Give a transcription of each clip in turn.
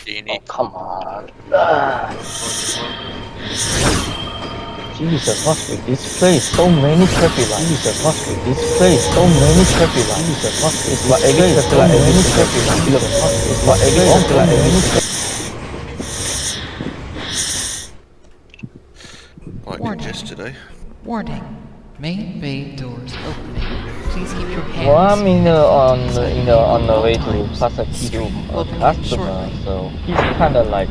Oh, come on. Jesus, what's with this place? So many traffic lights. Jesus, what's with this place? So many traffic lights. Jesus, what's with this place? So many traffic lights. Jesus, what's with this place? Like Warning. yesterday. Warning. Main bay doors opening. Please keep your hands. Well, I'm on At the all way to times. pass a key to Stream a will begin customer, shortly. so he's kind of like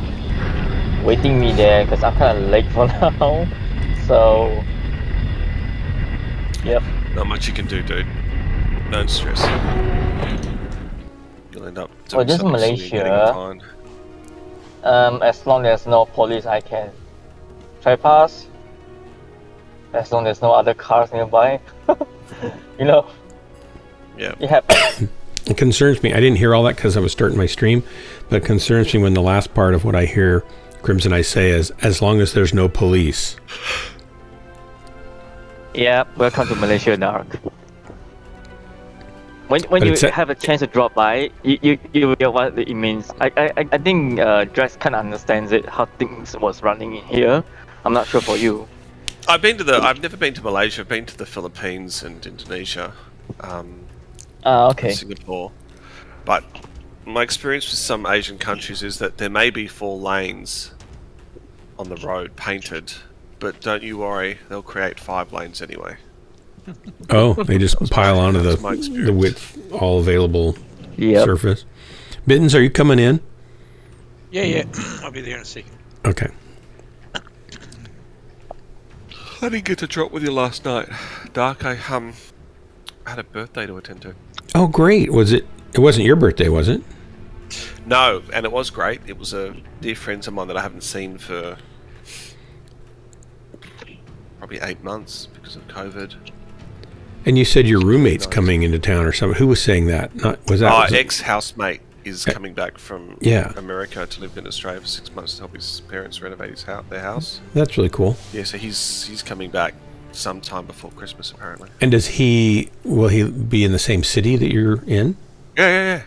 waiting me there because I'm kind of late for now. So, yep. Not much you can do, dude. Don't stress. You'll end up doing This is something silly and getting a Malaysia. fine. As long as no police, I can trespass. As long as no other cars nearby, you know. Yeah. It happens. It concerns me. I didn't hear all that because I was starting my stream, but it concerns me when the last part of what I hear Crimson I say is, as long as there's no police. Yeah, welcome to Malaysia, Dark. When you have a chance to drop by, you will get what it means. I think Drax kind of understands it, how things was running in here. I'm not sure for you. I've never been to Malaysia. I've been to the Philippines and Indonesia. Okay. And Singapore. But my experience with some Asian countries is that there may be 4 lanes on the road painted, but don't you worry, they'll create 5 lanes anyway. Oh, they just pile onto the width, all available surface. Bittens, are you coming in? Yeah. I'll be there in a second. Okay. I didn't get to drop with you last night, Dark. I had a birthday to attend to. Oh, great. It wasn't your birthday, was it? No, and it was great. It was a dear friend of mine that I haven't seen for probably 8 months because of COVID. And you said your roommate's coming into town or something. Who was saying that? Was that ex-housemate is coming back from America to live in Australia for 6 months to help his parents renovate their house. That's really cool. Yeah, so he's coming back sometime before Christmas, apparently. And will he be in the same city that you're in? Yeah.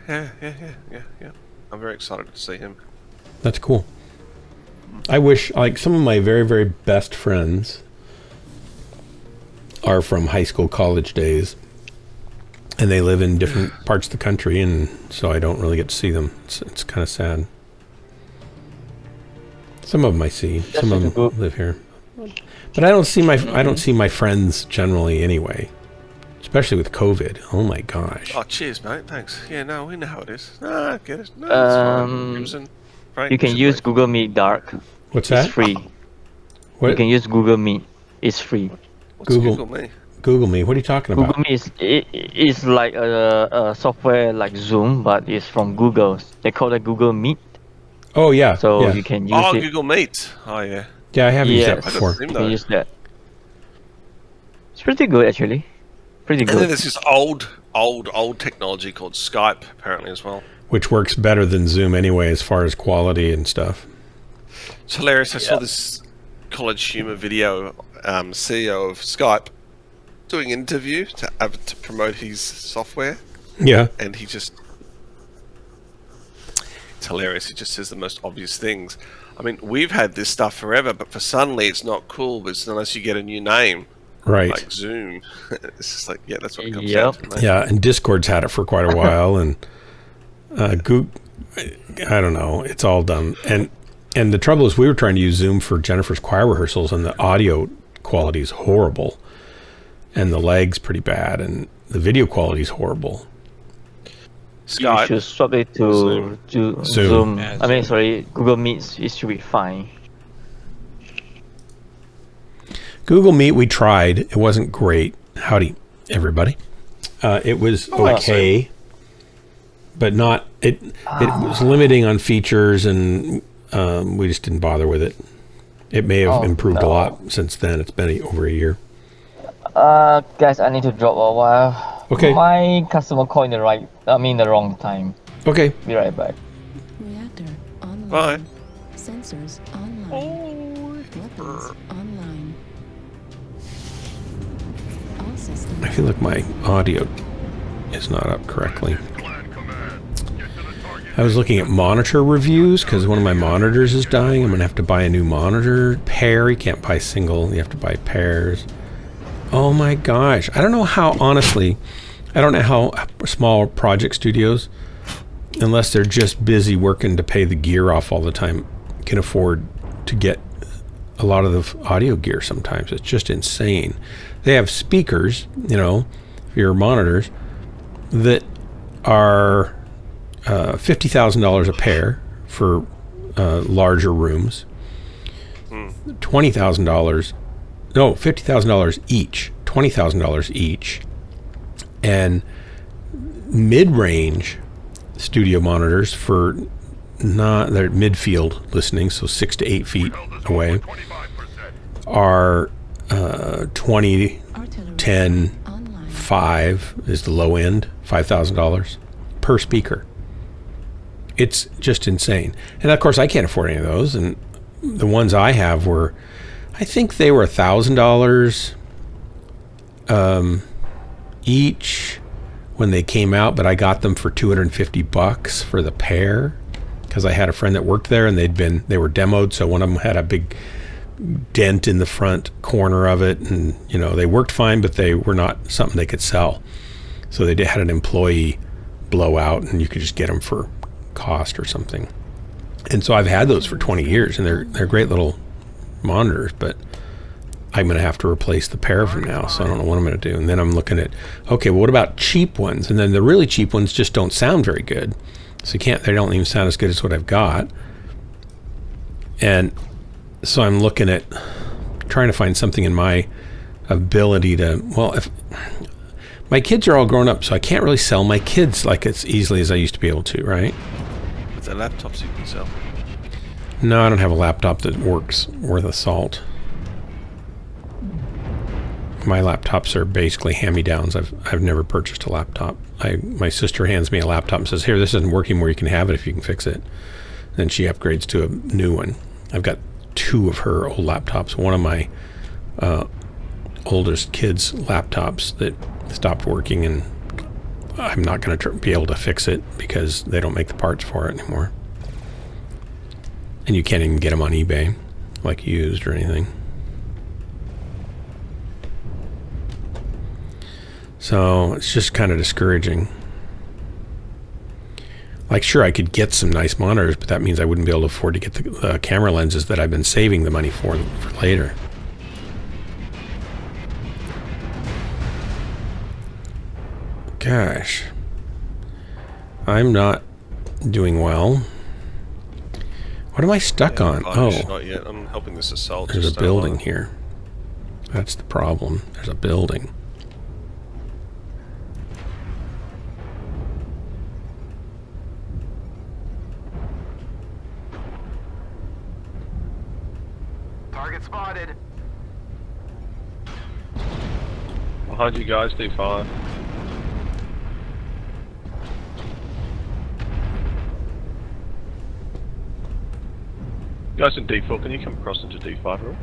I'm very excited to see him. That's cool. I wish, like, some of my very, very best friends are from high school, college days, and they live in different parts of the country, and so I don't really get to see them. It's kind of sad. Some of them I see. Some of them live here, but I don't see my friends generally anyway. Especially with COVID. Oh my gosh. Oh, cheers, mate. Thanks. Yeah, no, we know how it is. No, I get it. No, it's fine. Frank, you can use Google Meet, Dark. What's that? It's free. What? You can use Google Meet. It's free. What's Google Meet? Google Meet. What are you talking about? Google Meet is like a software like Zoom, but it's from Google. They call it Google Meet. Oh yeah. So you can use it. Google Meet. Oh yeah. Yeah, I have used that before. You can use that. It's pretty good actually. Pretty good. And then there's this old technology called Skype, apparently, as well. Which works better than Zoom anyway, as far as quality and stuff. It's hilarious. I saw this College Humor video, CEO of Skype, doing an interview to promote his software. Yeah. And it's hilarious. He just says the most obvious things. I mean, we've had this stuff forever, but for suddenly it's not cool unless you get a new name. Right. Like Zoom. It's just like, yeah, that's what it comes down to. Yeah, and Discord's had it for quite a while, and Google, I don't know, it's all done. And the trouble is we were trying to use Zoom for Jennifer's choir rehearsals, and the audio quality is horrible, and the lag's pretty bad, and the video quality is horrible. Skype. You should swap it to Zoom. I mean, sorry, Google Meet. It should be fine. Google Meet, we tried. It wasn't great. Howdy, everybody. It was okay, but not. It was limiting on features, and we just didn't bother with it. It may have improved a lot since then. It's been over a year. Guys, I need to drop a while. Okay. My customer called the wrong time. Okay. Be right back. Reactor online. Bye. Sensors online. Weapons online. All systems. I feel like my audio is not up correctly. I was looking at monitor reviews because one of my monitors is dying. I'm going to have to buy a new monitor. Pair, you can't buy single, you have to buy pairs. Oh my gosh. I don't know how, honestly, I don't know how small project studios, unless they're just busy working to pay the gear off all the time, can afford to get a lot of the audio gear sometimes. It's just insane. They have speakers, you know, for your monitors that are $50,000 a pair for larger rooms. $20,000, no, $50,000 each, $20,000 each. And mid-range studio monitors for not their midfield listening, so 6 to 8 feet away, are 20, 10, 5 is the low end, $5,000 per speaker. It's just insane. And of course I can't afford any of those, and the ones I have were, I think they were $1,000 each when they came out, but I got them for $250 for the pair because I had a friend that worked there and they were demoed, so one of them had a big dent in the front corner of it, and you know, they worked fine, but they were not something they could sell. So they had an employee blowout, and you could just get them for cost or something. And so I've had those for 20 years, and they're great little monitors, but I'm going to have to replace the pair of them now, so I don't know what I'm going to do. And then I'm looking at, okay, well, what about cheap ones? And then the really cheap ones just don't sound very good. So they don't even sound as good as what I've got. And so I'm looking at trying to find something in my ability to, well, if my kids are all grown up, so I can't really sell my kids like as easily as I used to be able to, right? With the laptops you can sell. No, I don't have a laptop that works worth a salt. My laptops are basically hand-me-downs. I've never purchased a laptop. My sister hands me a laptop and says, here, this isn't working where you can have it if you can fix it. Then she upgrades to a new one. I've got 2 of her old laptops. One of my oldest kids' laptops that stopped working, and I'm not going to be able to fix it because they don't make the parts for it anymore. And you can't even get them on eBay, like used or anything. So it's just kind of discouraging. Like, sure, I could get some nice monitors, but that means I wouldn't be able to afford to get the camera lenses that I've been saving the money for later. Gosh. I'm not doing well. What am I stuck on? Oh, Not yet. I'm helping this assault. there's a building here. That's the problem. There's a building. Target spotted. Behind you guys, D5. Guys in D4, can you come across into D5 room?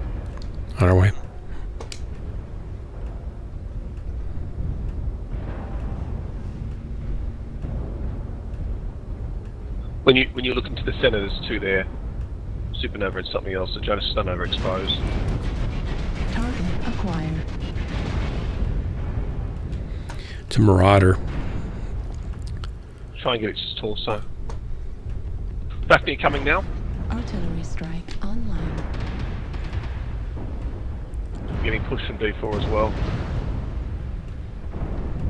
On our way. When you look into the center, there's 2 there. Supernova and something else. The Jonas is overexposed. Target acquired. It's a Marauder. Try and get its torso. Back near coming now. Artillery strike online. Getting pushed from D4 as well.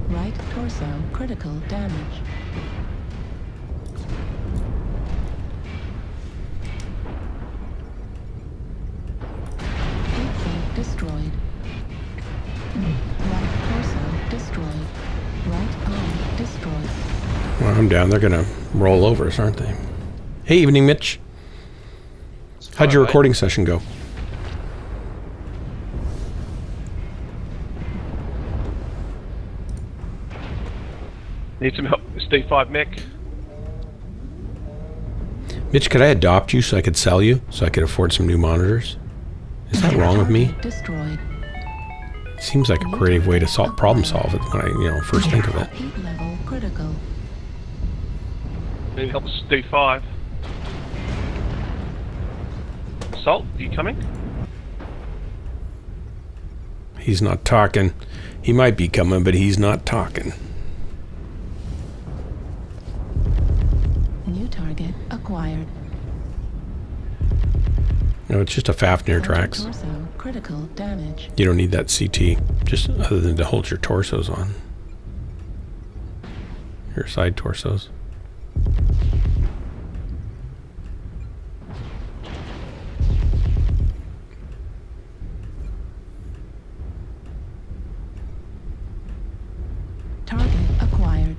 Right torso critical damage. Airfield destroyed. Right torso destroyed. Right arm destroyed. Well, I'm down. They're going to roll over us, aren't they? Hey, evening, Mitch. How'd your recording session go? Need some help. It's D5 mech. Mitch, could I adopt you so I could sell you, so I could afford some new monitors? Is that wrong with me? Destroyed. Seems like a creative way to problem solve it when I, first think of it. Heat level critical. Need help with D5. Salt, are you coming? He's not talking. He might be coming, but he's not talking. New target acquired. No, it's just a Fafnir tracks. Torso, critical damage. You don't need that CT, just other than to hold your torsos on. Your side torsos. Target acquired.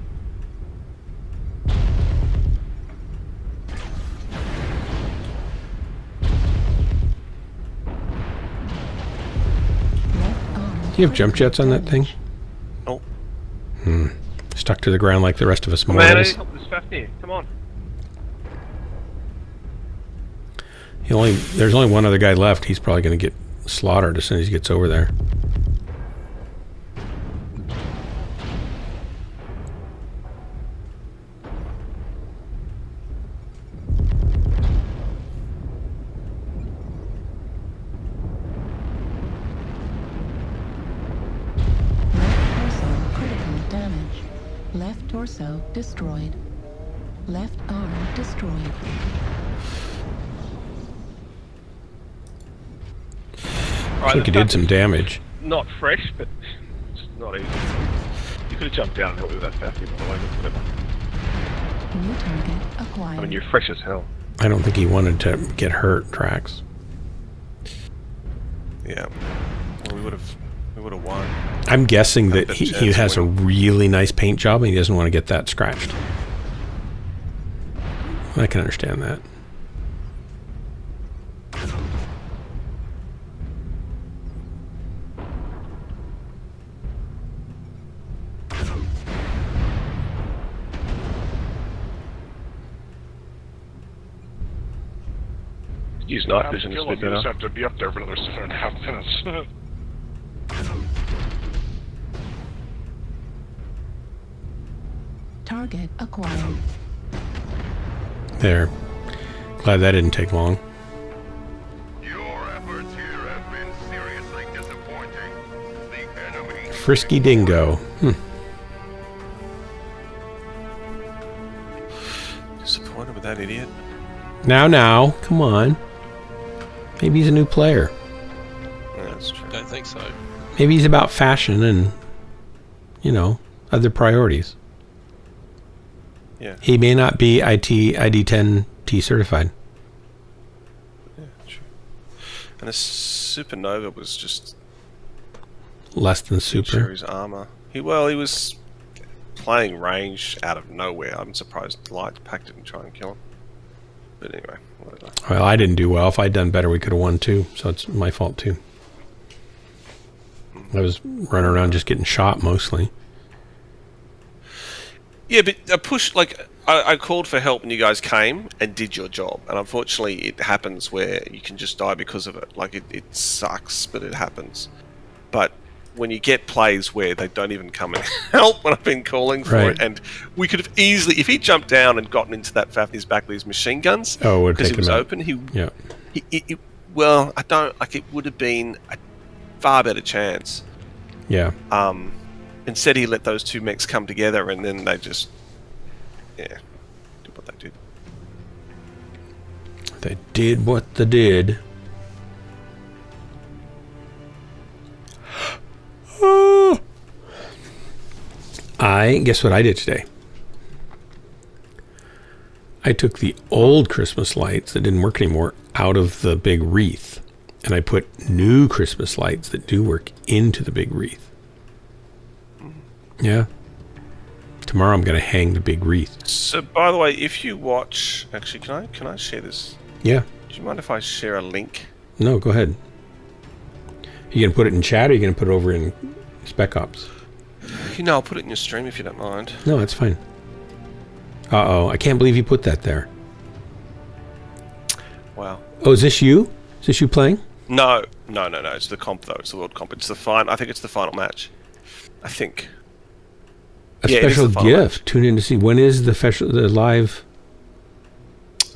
Do you have jump jets on that thing? Oh. Stuck to the ground like the rest of us Come on, I need mortals. help with this Fafnir. Come on. There's only one other guy left. He's probably going to get slaughtered as soon as he gets over there. Left torso, critical damage. Left torso destroyed. Left arm destroyed. I think he did some damage. Not fresh, but it's not easy. You could have jumped down and helped me with that Fafnir, by the way, but whatever. New target acquired. I mean, you're fresh as hell. I don't think he wanted to get hurt, Trax. Yeah. Well, we would have won. I'm guessing Had a that better he chance has a of winning. really nice paint job and he doesn't want to get that scratched. I can understand that. Use night vision is a bit better. have to be up there for another 7.5 minutes. Target acquired. There. Glad that didn't take long. Your efforts here have been seriously disappointing. The enemy... Frisky dingo. Disappointed with that idiot. Now, come on. Maybe he's a new player. Yeah, that's true. Don't think so. Maybe he's about fashion and, other priorities. Yeah. He may not be ID10T certified. Yeah, true. And the supernova was just Less than share super. his armor. He was playing range out of nowhere. I'm surprised Light packed it and try and kill him. But anyway, whatever. Well, I didn't do well. If I'd done better, we could have won too. So it's my fault too. I was running around just getting shot mostly. Yeah, but a push, like, I called for help and you guys came and did your job. And unfortunately, it happens where you can just die because of it. Like, it sucks, but it happens. But when you get plays where they don't even come and help when I've been calling for Right. it, and we could have easily, if he jumped down and gotten into that Fafnir's back with his machine guns, Oh, it would because take it was him out. open, Yeah. well, I don't, like, it would have been a far better chance. Yeah. Instead, he let those two mechs come together, and then they just, did what they did. They did what they did. Guess what I did today? I took the old Christmas lights that didn't work anymore out of the big wreath, and I put new Christmas lights that do work into the big wreath. Yeah. Tomorrow I'm going to hang the big wreath. So, by the way, if you watch, actually, can I share this? Yeah. Do you mind if I share a link? No, go ahead. You going to put it in chat, or you going to put it over in Spec Ops? I'll put it in your stream if you don't mind. No, that's fine. Uh-oh, I can't believe you put that there. Wow. Oh, is this you? Is this you playing? No. It's the comp though. It's the world comp. It's the I think it's the final match. I think. A Yeah, it is special the final gift. Tune in to see when is the live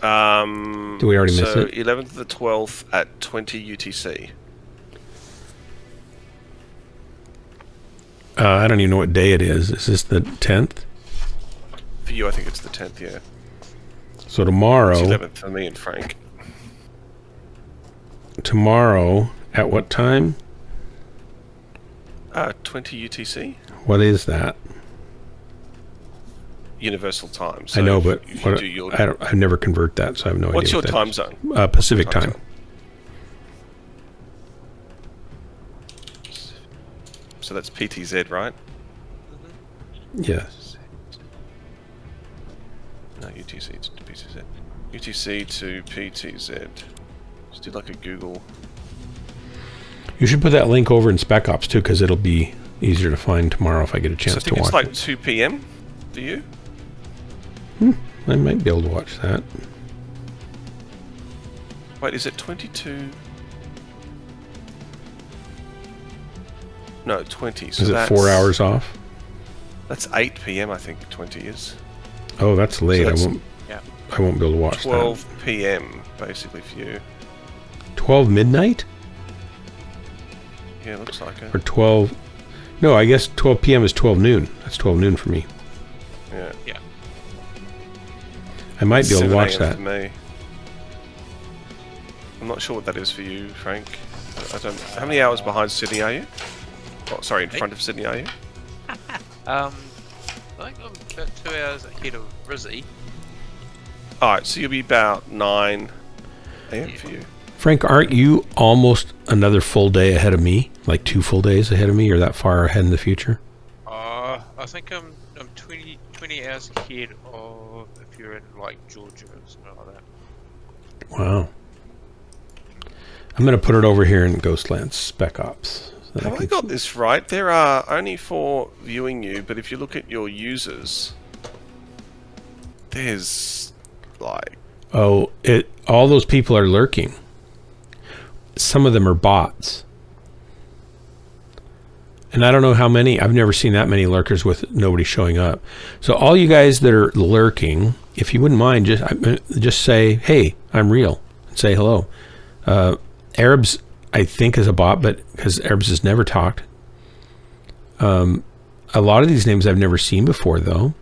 Do we already miss So it? 11th to the 12th at 20 UTC. I don't even know what day it is. Is this the 10th? For you, I think it's the 10th, yeah. So tomorrow. It's 11th for me and Frank. Tomorrow at what time? 20 UTC? What is that? Universal time. So I know, but if you what, do your, I never convert that, so I have no what's idea. your what time that zone? is. Pacific time. zone? So that's PTZ, right? Yes. No, UTC to PTZ. UTC to PTZ. Just do like a Google. You should put that link over in Spec Ops too, because it'll be easier to find tomorrow if I get a So chance I to think watch it's like it. 2 p.m. for you. I might be able to watch that. Wait, is it 22? No, 20. So Is it that's 4 hours off? That's 8 p.m. I think 20 is. Oh, that's late. that's- I won't be able to watch 12 p.m. basically for you. that. 12 midnight Yeah, looks like it. or 12? No, I guess 12 p.m. is 12 noon. That's 12 noon for me. Yeah. I might be able to 7 watch a.m. that. for me. I'm not sure what that is for you, Frank. I don't. How many hours behind Sydney are you? Oh, sorry, in front of Sydney are you? I think I'm about 2 hours ahead of Rizzy. Alright, so you'll be about 9 a.m. for you. Frank, aren't you almost another full day ahead of me? Like 2 full days ahead of me? You're that far ahead in the future? I think I'm 20 hours ahead of if you're in like Georgia or something like that. Wow. I'm going to put it over here in Ghostlands Spec Ops. So that Have I got this right? There are only 4 viewing you, but if you look at your users, there's like... Oh, all those people are lurking. Some of them are bots. And I don't know how many. I've never seen that many lurkers with nobody showing up. So all you guys that are lurking, if you wouldn't mind, just say, hey, I'm real. And say hello. Arabs, I think, is a bot, but because Arabs has never talked. A lot of these names I've never seen before, though.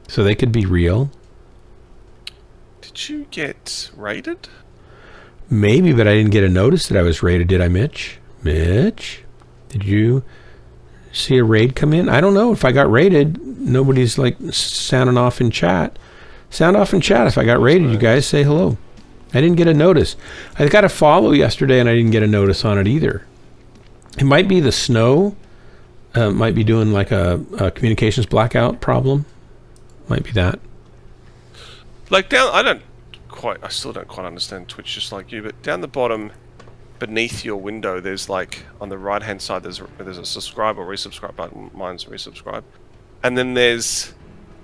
So they could be real. Did you get raided? Maybe, but I didn't get a notice that I was raided. Did I, Mitch? Mitch? Did you see a raid come in? I don't know. If I got raided, nobody's like sounding off in chat. Sound off in chat. If I got raided, you guys say hello. I didn't get a notice. I got a follow yesterday and I didn't get a notice on it either. It might be the snow. Might be doing like a communications blackout problem. Might be that. Like down, I still don't quite understand Twitch just like you, but down the bottom, beneath your window, there's like, on the right hand side, there's a subscribe or resubscribe button. Mine's resubscribe. And then there's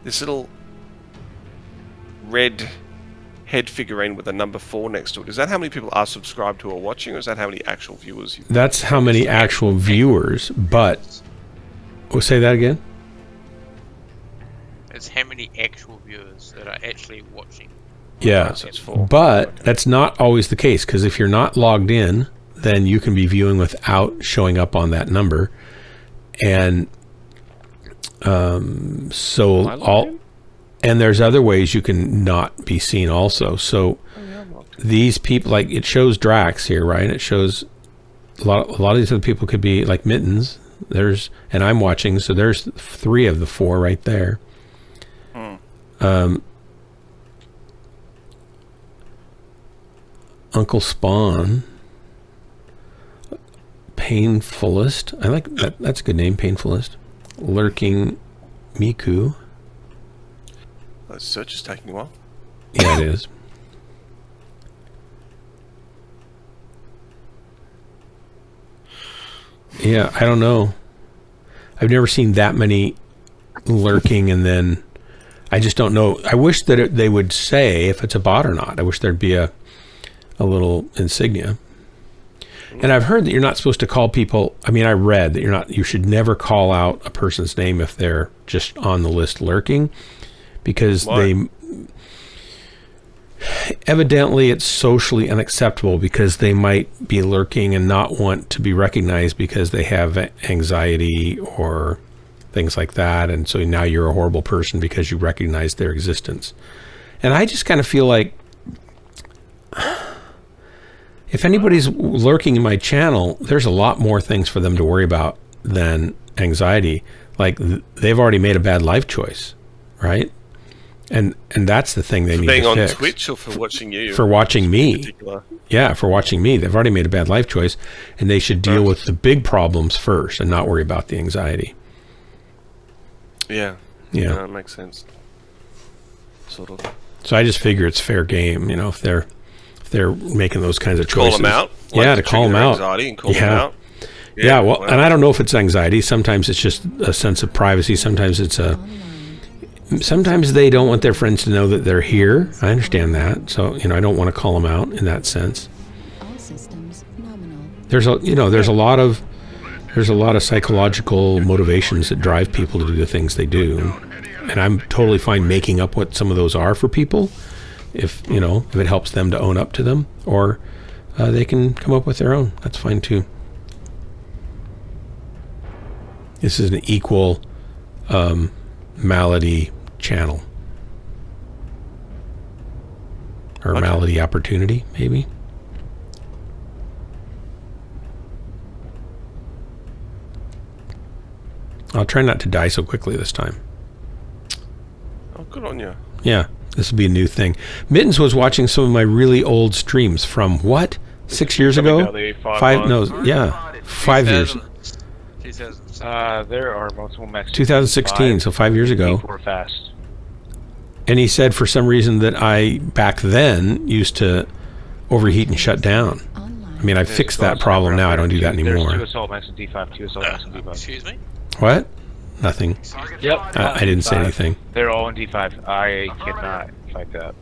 this little red head figurine with a number 4 next to it. Is that how many people are subscribed who are watching, or is that how many actual viewers you've... That's how many actual viewers, but... We'll say that again? It's how many actual viewers that are actually watching. Yeah, So it's 4. but that's not always the case, because if you're not logged in, then you can be viewing without showing up on that number. And and there's other ways you can not be seen also. So these people, like it shows Drax here, right? It shows a lot of these other people could be like Mittens. And I'm watching, so there's 3 of the 4 right there. Uncle Spawn, Painfulest. I like that. That's a good name, Painfulest. Lurking Miku. The search is taking a while. Yeah, it is. Yeah, I don't know. I've never seen that many lurking, and then I just don't know. I wish that they would say if it's a bot or not. I wish there'd be a little insignia. And I've heard that you're not supposed to call people. I mean, I read that you should never call out a person's name if they're just on the list lurking, because Why? evidently it's socially unacceptable because they might be lurking and not want to be recognized because they have anxiety or things like that. And so now you're a horrible person because you recognize their existence. And I just kind of feel like if anybody's lurking in my channel, there's a lot more things for them to worry about than anxiety. Like they've already made a bad life choice, right? And that's the thing they need to fix. Being on Twitch or for watching you? For watching me. Yeah, for watching me. They've already made a bad life choice, and they should deal with the big problems first and not worry about the anxiety. Yeah. Yeah. That makes sense. Sort of. So I just figure it's fair game, you know, if they're making those kinds of choices. Call them out? Yeah, to call them out. Anxiety and call them out? Yeah, well, and I don't know if it's anxiety. Sometimes it's just a sense of privacy. Sometimes sometimes they don't want their friends to know that they're here. I understand that. So, you know, I don't want to call them out in that sense. All systems nominal. There's a lot of psychological motivations that drive people to do the things they do. And I'm totally fine making up what some of those are for people if it helps them to own up to them, or they can come up with their own. That's fine too. This is an equal malady channel. Or malady opportunity, maybe. I'll try not to die so quickly this time. Oh, good on you. Yeah, this will be a new thing. Mittens was watching some of my really old streams from what? 6 years ago? 5 years. 2000. There are multiple mechs. 2016, so 5 years ago. People are fast. And he said for some reason that I, back then, used to overheat and shut down. I mean, I fixed that problem now. I don't do that anymore. There's 2 assault mechs in D5, 2 assault mechs in D5. Excuse me? What? Nothing. Yep. I didn't say anything. They're all in D5. I cannot fight that.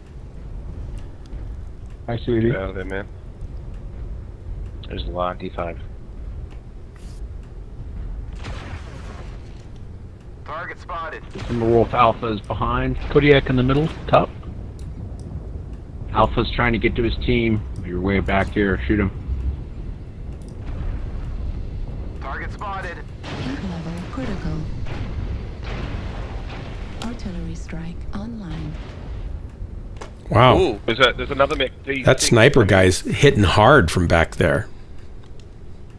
Hi, sweetie. Get out of there, man. There's a lot in D5. Target spotted. Timberwolf Alpha is behind. Kodiak in the middle, top. Alpha's trying to get to his team. If you're way back here, shoot him. Target spotted. Heat level critical. Artillery strike online. Wow. Ooh, there's another mech. That sniper guy's hitting hard from back there.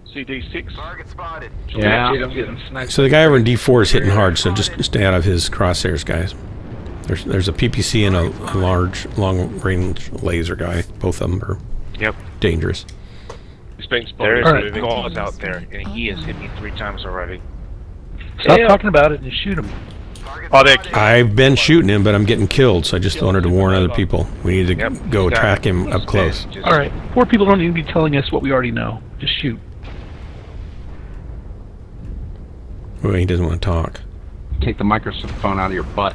CD6. Target spotted. Yeah. So the guy over in D4 is hitting hard, so just stay out of his crosshairs, guys. There's a PPC and a large, long-range laser guy. Both of them are dangerous. He's being spotted. There's a gauze out there, and he has hit me 3 times already. Stop talking about it and shoot him. Oh, I've been shooting him, but I'm getting killed, so I just wanted to warn other people. We need to go attack him up close. Alright, poor people don't need to be telling us what we already know. Just shoot. Well, he doesn't want to talk. Take the microphone out of your butt.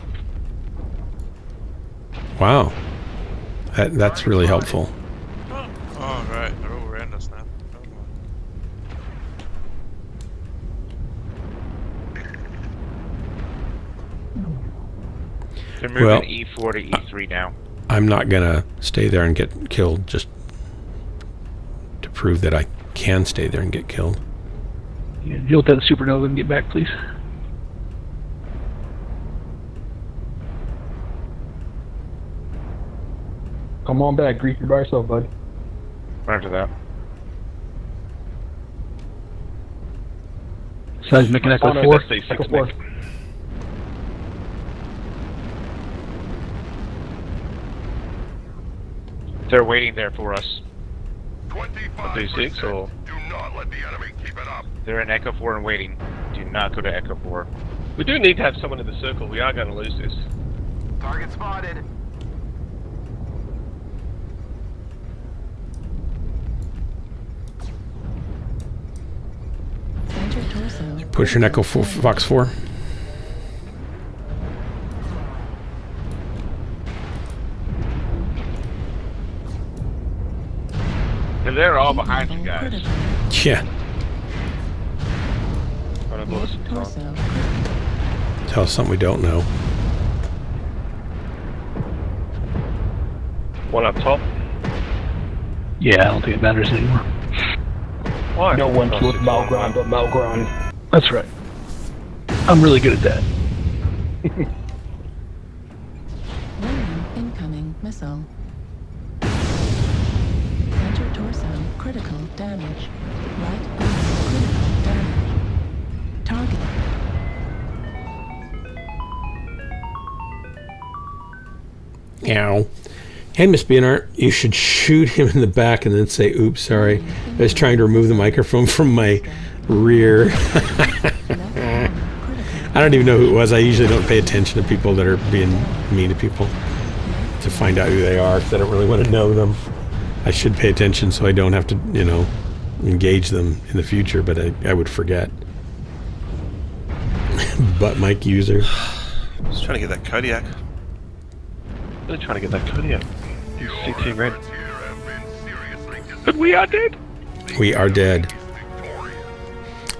Wow. That's really helpful. Oh, right. They're all around us now. They're moving Well, E4 to E3 now. I'm not going to stay there and get killed just to prove that I can stay there and get killed. Yeah, deal with that supernova and get back, please. Come on back, Greek. You're by yourself, bud. After that. Seismic and Echo 4. Echo 4. They're waiting there for us. 25%. Or Do not let the enemy keep it up. they're in Echo 4 and waiting. Do not go to Echo 4. We do need to have someone in the circle. We are going to lose this. Target spotted. Center torso. Push an Echo 4, Fox 4. They're all behind you Level guys. critical. Yeah. Left torso. Tell us something we don't know. One up top. Yeah, I don't think it matters anymore. Why? No one Oh, kills six, Malgron one. but Malgron. That's right. I'm really good at that. Warning, incoming missile. Center torso, critical damage. Right arm, critical damage. Target. Ow. Hey, Miss Beanart, you should shoot him in the back and then say, oops, sorry. I was trying to remove the microphone from my rear. I don't even know who it was. I usually don't pay attention to people that are being mean to people to find out who they are because I don't really want to know them. I should pay attention so I don't have to, engage them in the future, but I would forget. Butt mic user. Just trying to get that Kodiak. Really trying to get that Kodiak. You CT red. But we are dead. We are dead.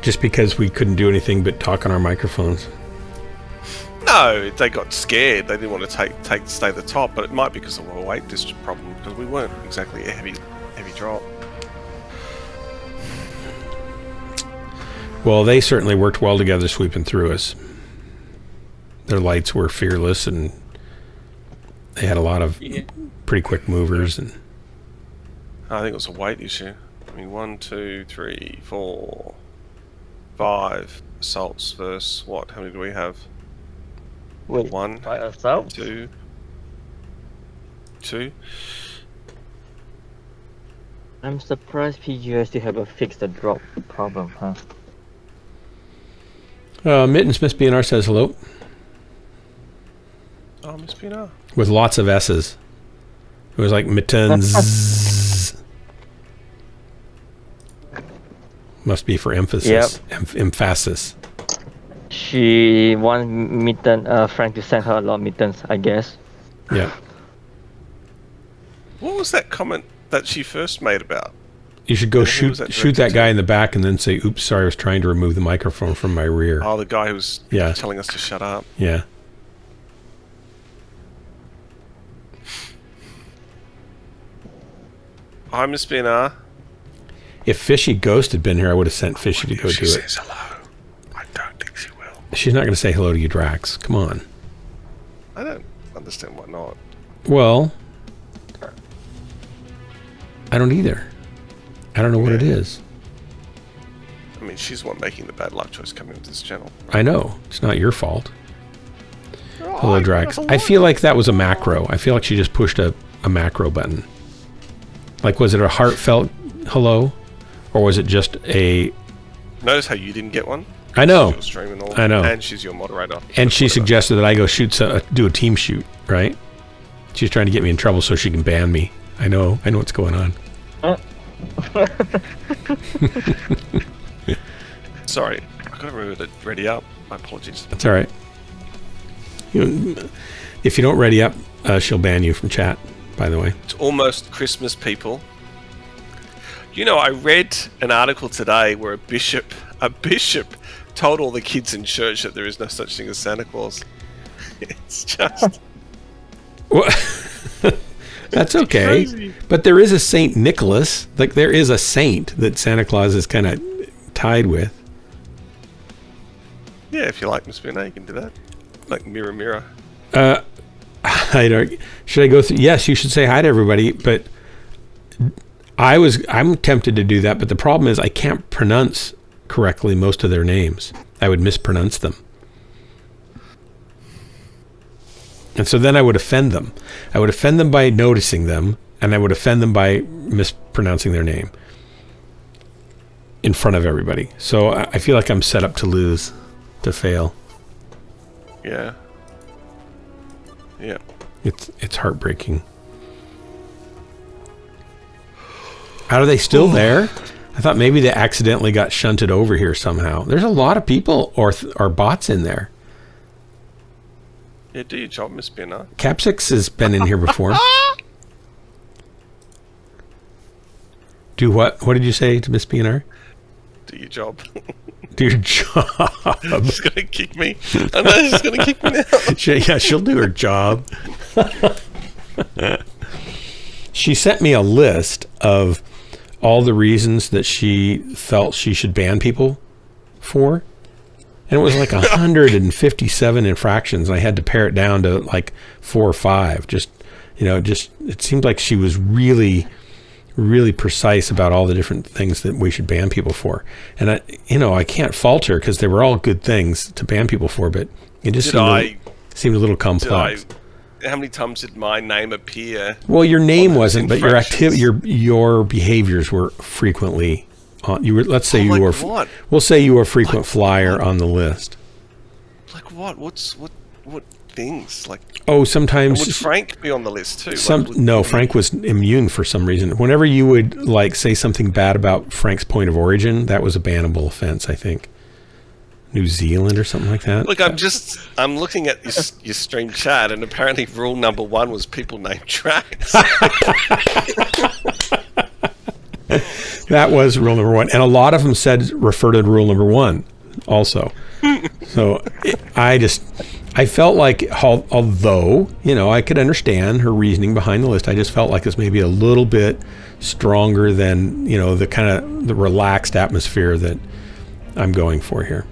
Just because we couldn't do anything but talk on our microphones. No, they got scared. They didn't want to stay at the top, but it might be because of a weight district problem, because we weren't exactly a heavy drop. Well, they certainly worked well together sweeping through us. Their lights were fearless, and they had a lot of pretty quick movers. And I think it was a weight issue. I mean, 1, 2, 3, 4, 5 assaults versus what? How many do we have? Wait, 1, by ourselves? 2. I'm surprised PGI still have a fix the drop problem, huh? Mittens Miss BNR says hello. Oh, Miss Pina. With lots of S's. It was like mittens. Must be for emphasis. Yep. Emphasis. She wants Frank to send her a lot of mittens, I guess. Yeah. What was that comment that she first made about? You should go And who was shoot that directed guy to? in the back and then say, oops, sorry, I was trying to remove the microphone from my rear. Oh, the guy who was Yeah. telling us to shut up. Yeah. Hi, Miss BNR. If Fishy Ghost had been here, I would have sent Fishy to go She do it. says hello. I don't think she will. She's not going to say hello to you, Drax. Come on. I don't understand why not. Well, I don't either. I don't know what it is. I mean, she's the one making the bad luck choice coming into this channel. I know. It's not your fault. Hello, Drax. I feel like that was a macro. I feel like she just pushed a macro button. Like, was it a heartfelt hello? Or was it just a... Notice how you didn't get one? I know. She's your stream and all. I know. And she's your moderator. And she suggested that I go do a team shoot, right? She's trying to get me in trouble so she can ban me. I know what's going on. Sorry, I gotta remember to ready up. My apologies. That's all right. If you don't ready up, she'll ban you from chat, by the way. It's almost Christmas, people. You know, I read an article today where a bishop told all the kids in church that there is no such thing as Santa Claus. It's just... That's okay. Crazy. But there is a Saint Nicholas. Like, there is a saint that Santa Claus is kind of tied with. Yeah, if you like Miss Vina, you can do that. Like mirror, mirror. Should I go through? Yes, you should say hi to everybody. But I'm tempted to do that. But the problem is I can't pronounce correctly most of their names. I would mispronounce them. And so then I would offend them. I would offend them by noticing them, and I would offend them by mispronouncing their name in front of everybody. So I feel like I'm set up to lose, to fail. Yeah. Yeah. It's heartbreaking. Are they still there? I thought maybe they accidentally got shunted over here somehow. There's a lot of people or bots in there. Yeah, do your job, Miss Spinner. Capsix has been in here before. Do what? What did you say to Miss PNR? Do your job. Do your job. She's going to kick me. I know she's going to kick me now. Yeah, she'll do her job. She sent me a list of all the reasons that she felt she should ban people for. And it was like 157 infractions. And I had to pare it down to like 4 or 5. Just it seemed like she was really, really precise about all the different things that we should ban people for. And I can't fault her because they were all good things to ban people for, but it just seemed a little complex. How many times did my name appear? Well, your name wasn't, but your activity, your behaviors were frequently on. You were. Let's say you were. What? We'll say you were a frequent flyer on the list. Like what? What things? Like sometimes. And would Frank be on the list too? No, Frank was immune for some reason. Whenever you would like say something bad about Frank's point of origin, that was a bannable offense, I think. New Zealand or something like that. Look, I'm looking at your stream chat, and apparently rule number 1 was people named Drax. That was rule number 1, and a lot of them refer to rule number 1 also. So I felt like, although I could understand her reasoning behind the list, I just felt like it's maybe a little bit stronger than the kind of the relaxed atmosphere that I'm going for here.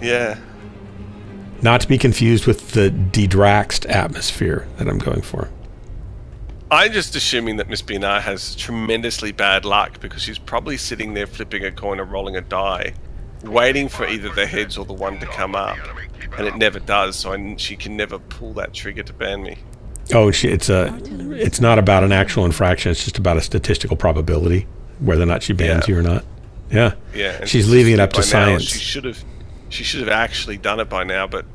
Yeah. Not to be confused with the de-draxed atmosphere that I'm going for. I'm just assuming that Miss Binar has tremendously bad luck because she's probably sitting there flipping a coin or rolling a die, waiting for either the heads or the 1 to come up, and it never does. So she can never pull that trigger to ban me. Oh, it's not about an actual infraction. It's just about a statistical probability whether or not she bans you or not. Yeah. Yeah. And she's leaving it up to science. She should have actually done it by now, but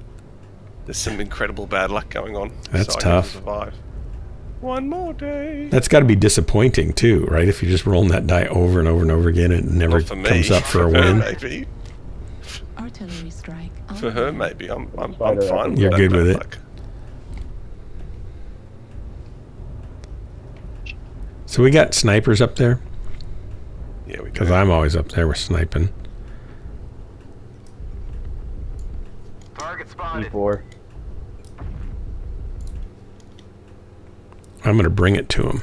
there's some incredible bad luck going on. That's so tough. I can survive. One more day. That's got to be disappointing too, right? If you're just rolling that die over and over and over again, and it never comes up for a win. Maybe. Artillery strike. For her, maybe. I'm fine. You're good with it. So we got snipers up there. Yeah, we do. Because I'm always up there with sniping. Target spotted. E4. I'm going to bring it to him.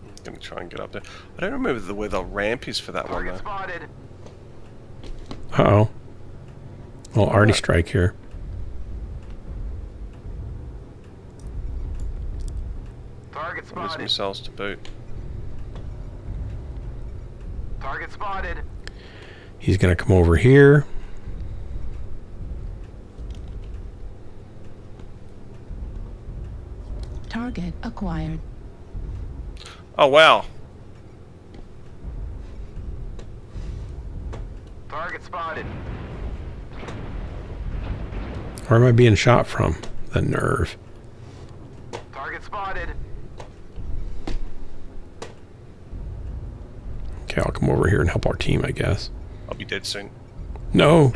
I'm going to try and get up there. I don't remember where the ramp is for that one, though. Spotted. Uh-oh. Well, arty strike here. Target There's spotted. missiles to boot. Target spotted. He's going to come over here. Target acquired. Oh, wow. Target spotted. Where am I being shot from? The nerve. Target spotted. Okay, I'll come over here and help our team, I guess. I'll be dead soon. No.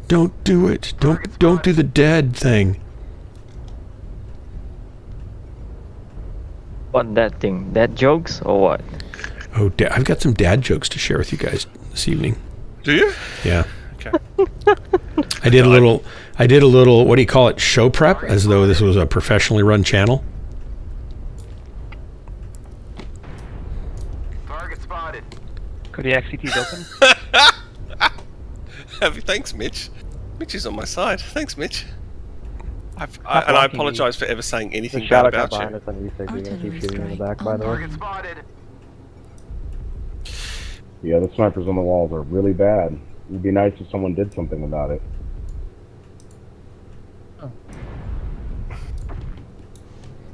Don't do it. Don't do the dead thing. What that thing? Dad jokes or what? Oh, I've got some dad jokes to share with you guys this evening. Do you? Yeah. Okay. I did a little, what do you call it, show prep, as though this was a professionally run channel. Target spotted. Kodiak CT's open. Thanks, Mitch. Mitch is on my side. Thanks, Mitch. And I apologise for ever saying anything bad about you. Artillery strike Target spotted. Yeah, the snipers on the walls are really bad. It'd be nice if someone did something about it.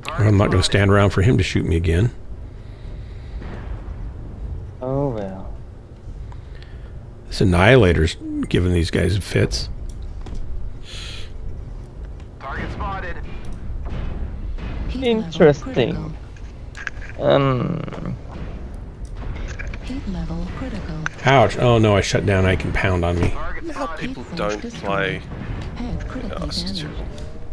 I'm not going to stand around for him to shoot me again. Oh well. This Annihilator's giving these guys fits. Target spotted. Interesting. Heat level critical. Ouch. Oh no, I shut down. I can pound on me. Target How spotted. people don't play... Head critically it's damaged. terrible.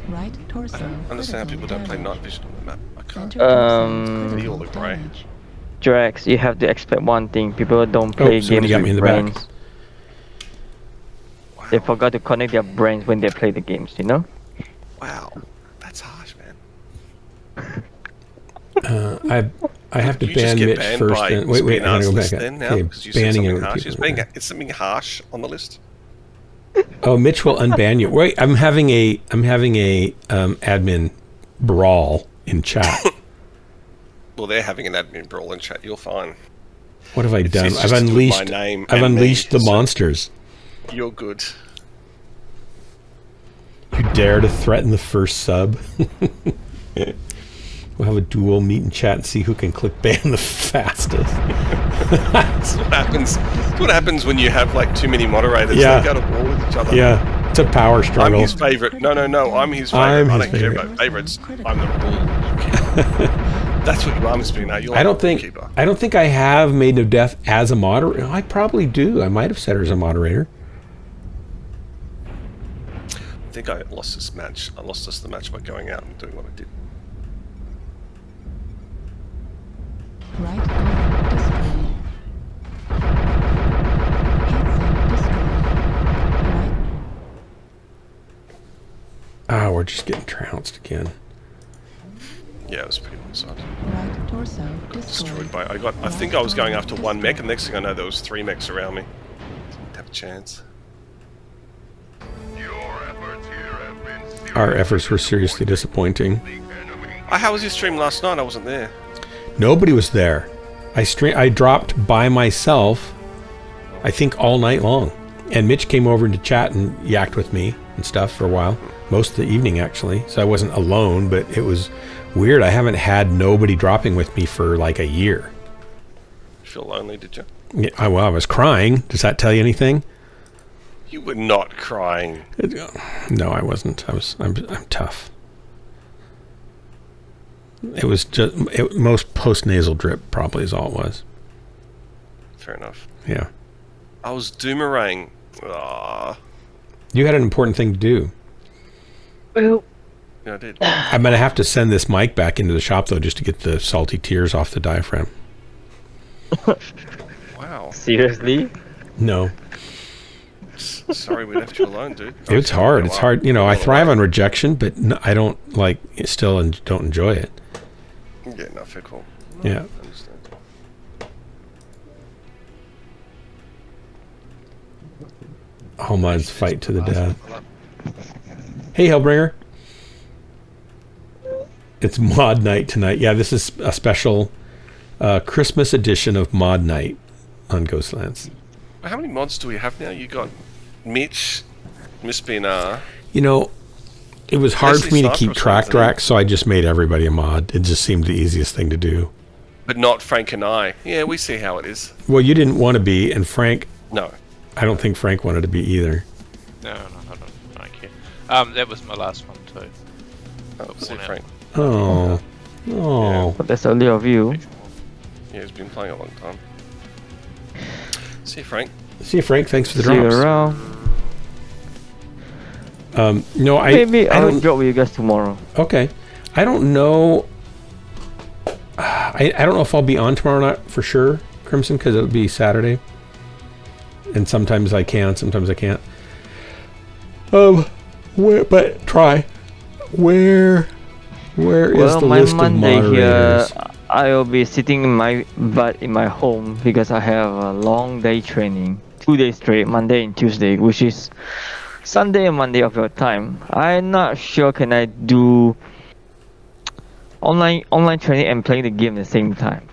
Right torso. I don't understand how people don't play night vision on the map. I can't. Center all the grey. damage. Drax, you have to expect one thing. People don't play somebody games got me in with the back. brains. They forgot to connect their brains when they play the games, you know? Wow. That's harsh, man. I have to You just ban get Mitch banned first. by Wait, I gotta go back. then now Okay, because you said banning something other harsh. people. It's something harsh on the list. Oh, Mitch will unban you. Wait, I'm having a admin brawl in chat. Well, they're having an admin brawl in chat. You're fine. What have I done? It's I've just unleashed. my name I've and me, unleashed the so monsters. You're good. You dare to threaten the first sub? We'll have a duel, meet in chat, and see who can click ban the fastest. That's what happens. That's what happens when you have like too many moderators. Yeah. They go to war with each other. Yeah, it's a power struggle. I'm his favorite. No. I'm his favorite. I'm I his don't care favorite. about favorites. I'm the rule. That's what you are, Mr. Now. You're I don't the think keeper. I don't think I have Maiden of Death as a moderator. I probably do. I might have set her as a moderator. I think I lost this match. I lost us the match by going out and doing what I did. Right arm destroyed. Headset destroyed. Right. Ah, we're just getting trounced again. Yeah, it was pretty one side. Right torso Destroyed destroyed. by. I think I was going after one mech, and next thing I know, there was 3 mechs around me. Didn't have a chance. Our efforts were seriously disappointing. How was your stream last night? I wasn't there. Nobody was there. I dropped by myself, I think all night long. And Mitch came over to chat and yacked with me and stuff for a while. Most of the evening, actually. So I wasn't alone, but it was weird. I haven't had nobody dropping with me for like a year. You feel lonely, did you? Yeah, I was crying. Does that tell you anything? You were not crying. No, I wasn't. I'm tough. It was just most post-nasal drip probably is all it was. Fair enough. Yeah. I was doomerang. Ah. You had an important thing to do. Well, Yeah, I did. I'm going to have to send this mic back into the shop, though, just to get the salty tears off the diaphragm. Wow. seriously? No. Sorry we left you alone, dude. It's hard. It's hard. You know, I thrive on rejection, but I don't don't enjoy it. Yeah, no, fair call. Yeah. I understand. Homeland's fight to the death. Hey, Hellbringer. It's Mod Night tonight. Yeah, this is a special Christmas edition of Mod Night on Ghostlands. How many mods do we have now? You got Mitch, Miss BNR. You know, it was hard for me to keep track, Sniper, Drax, so I just made everybody a mod. It just seemed the easiest thing to do. But not Frank and I. Yeah, we see how it is. Well, you didn't want to be, and Frank... No. I don't think Frank wanted to be either. No, I don't care. That was my last one too. Oh, see Frank. Oh. Oh. But that's only of you. Yeah, he's been playing a long time. See you, Frank. See you, Frank. Thanks for the See you drops. around. No, Maybe I I'll don't... drop with you guys tomorrow. Okay. I don't know... I don't know if I'll be on tomorrow night for sure, Crimson, because it'll be Saturday. And sometimes I can, sometimes I can't. But try. Where is the my list Monday of moderators? here, I'll be sitting in my butt in my home because I have a long day training, 2 days straight, Monday and Tuesday, which is Sunday and Monday of your time. I'm not sure can I do online training and playing the game at the same time.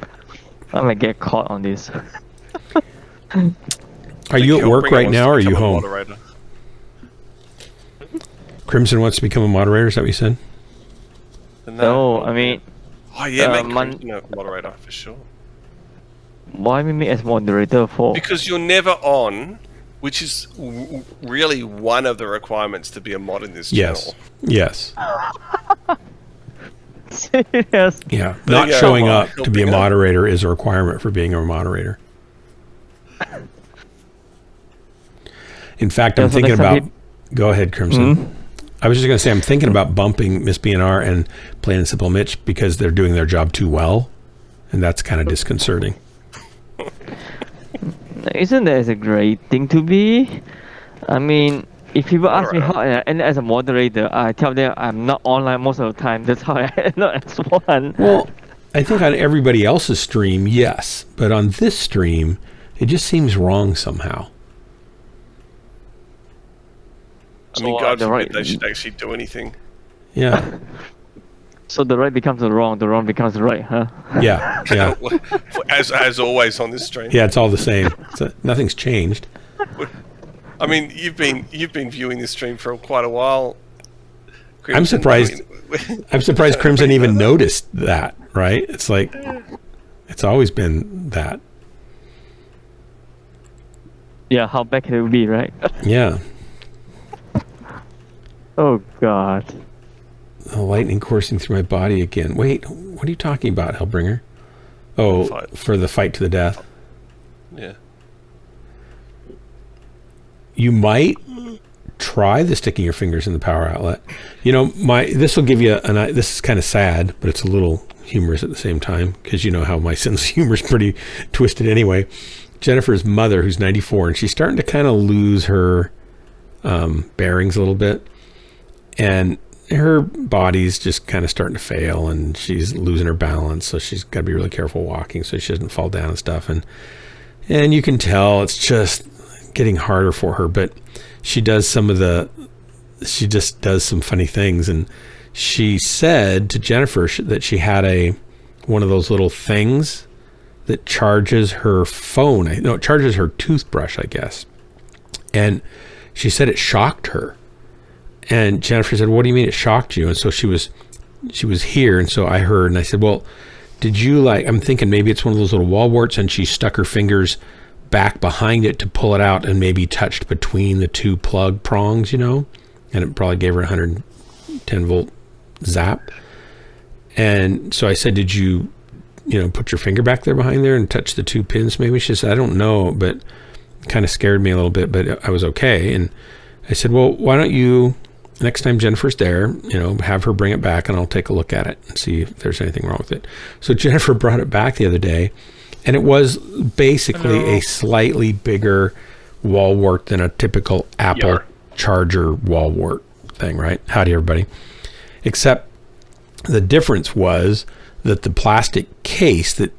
I might get caught on this. Are you at work right now, or are you home? Crimson wants to become a moderator, is that what you said? No, I mean... Oh yeah, make Crimson a moderator, for sure. Why me as moderator for? Because you're never on, which is really one of the requirements to be a mod in this channel. Yes. Serious? Yeah. Not showing up to be a moderator is a requirement for being a moderator. In fact, I'm thinking about... Go ahead, Crimson. Mm-hmm. I was just going to say, I'm thinking about bumping Miss BNR and Plain and Simple Mitch because they're doing their job too well, and that's kind of disconcerting. Isn't that a great thing to be? I mean, if people ask me how I end as a moderator, I tell them I'm not online most of the time. That's how I end up as one. Well, I think on everybody else's stream, yes, but on this stream, it just seems wrong somehow. I mean, So, God the forbid right- they should actually do anything. Yeah, So the right becomes the wrong becomes the right, huh? yeah, yeah, As always on this stream. yeah. It's all the same. Nothing's changed. I mean, you've been viewing this stream for quite a while. I'm surprised. I'm surprised Crimson even noticed that. Right? It's like it's always been that. Yeah, how bad can it be, right? Yeah. Oh God. The lightning coursing through my body again. Wait, what are you talking about, Hellbringer? Oh, Fight. for the fight to the death. Yeah. You might try the sticking your fingers in the power outlet. You know, this will give you this is kind of sad, but it's a little humorous at the same time because you know how my sense of humor is pretty twisted anyway. Jennifer's mother, who's 94, and she's starting to kind of lose her bearings a little bit, and her body's just kind of starting to fail, and she's losing her balance, so she's got to be really careful walking so she doesn't fall down and stuff, and you can tell it's just getting harder for her, but she just does some funny things, and she said to Jennifer that she had one of those little things that charges her phone. No, it charges her toothbrush, I guess. And she said it shocked her. And Jennifer said, "What do you mean it shocked you?" And so she was here, and so I heard, and I said, "Well, did you I'm thinking maybe it's one of those little wall warts," and she stuck her fingers back behind it to pull it out and maybe touched between the two plug prongs, you know, and it probably gave her 110 volt zap. And so I said, "Did you put your finger back there behind there and touch the two pins maybe?" She said, "I don't know, but it kind of scared me a little bit, but I was okay." And I said, "Well, why don't you, next time Jennifer's there, have her bring it back and I'll take a look at it and see if there's anything wrong with it." So Jennifer brought it back the other day, and it was basically a slightly bigger wall wart than a typical Apple charger wall wart thing, right? Howdy, everybody. Except the difference was that the plastic case that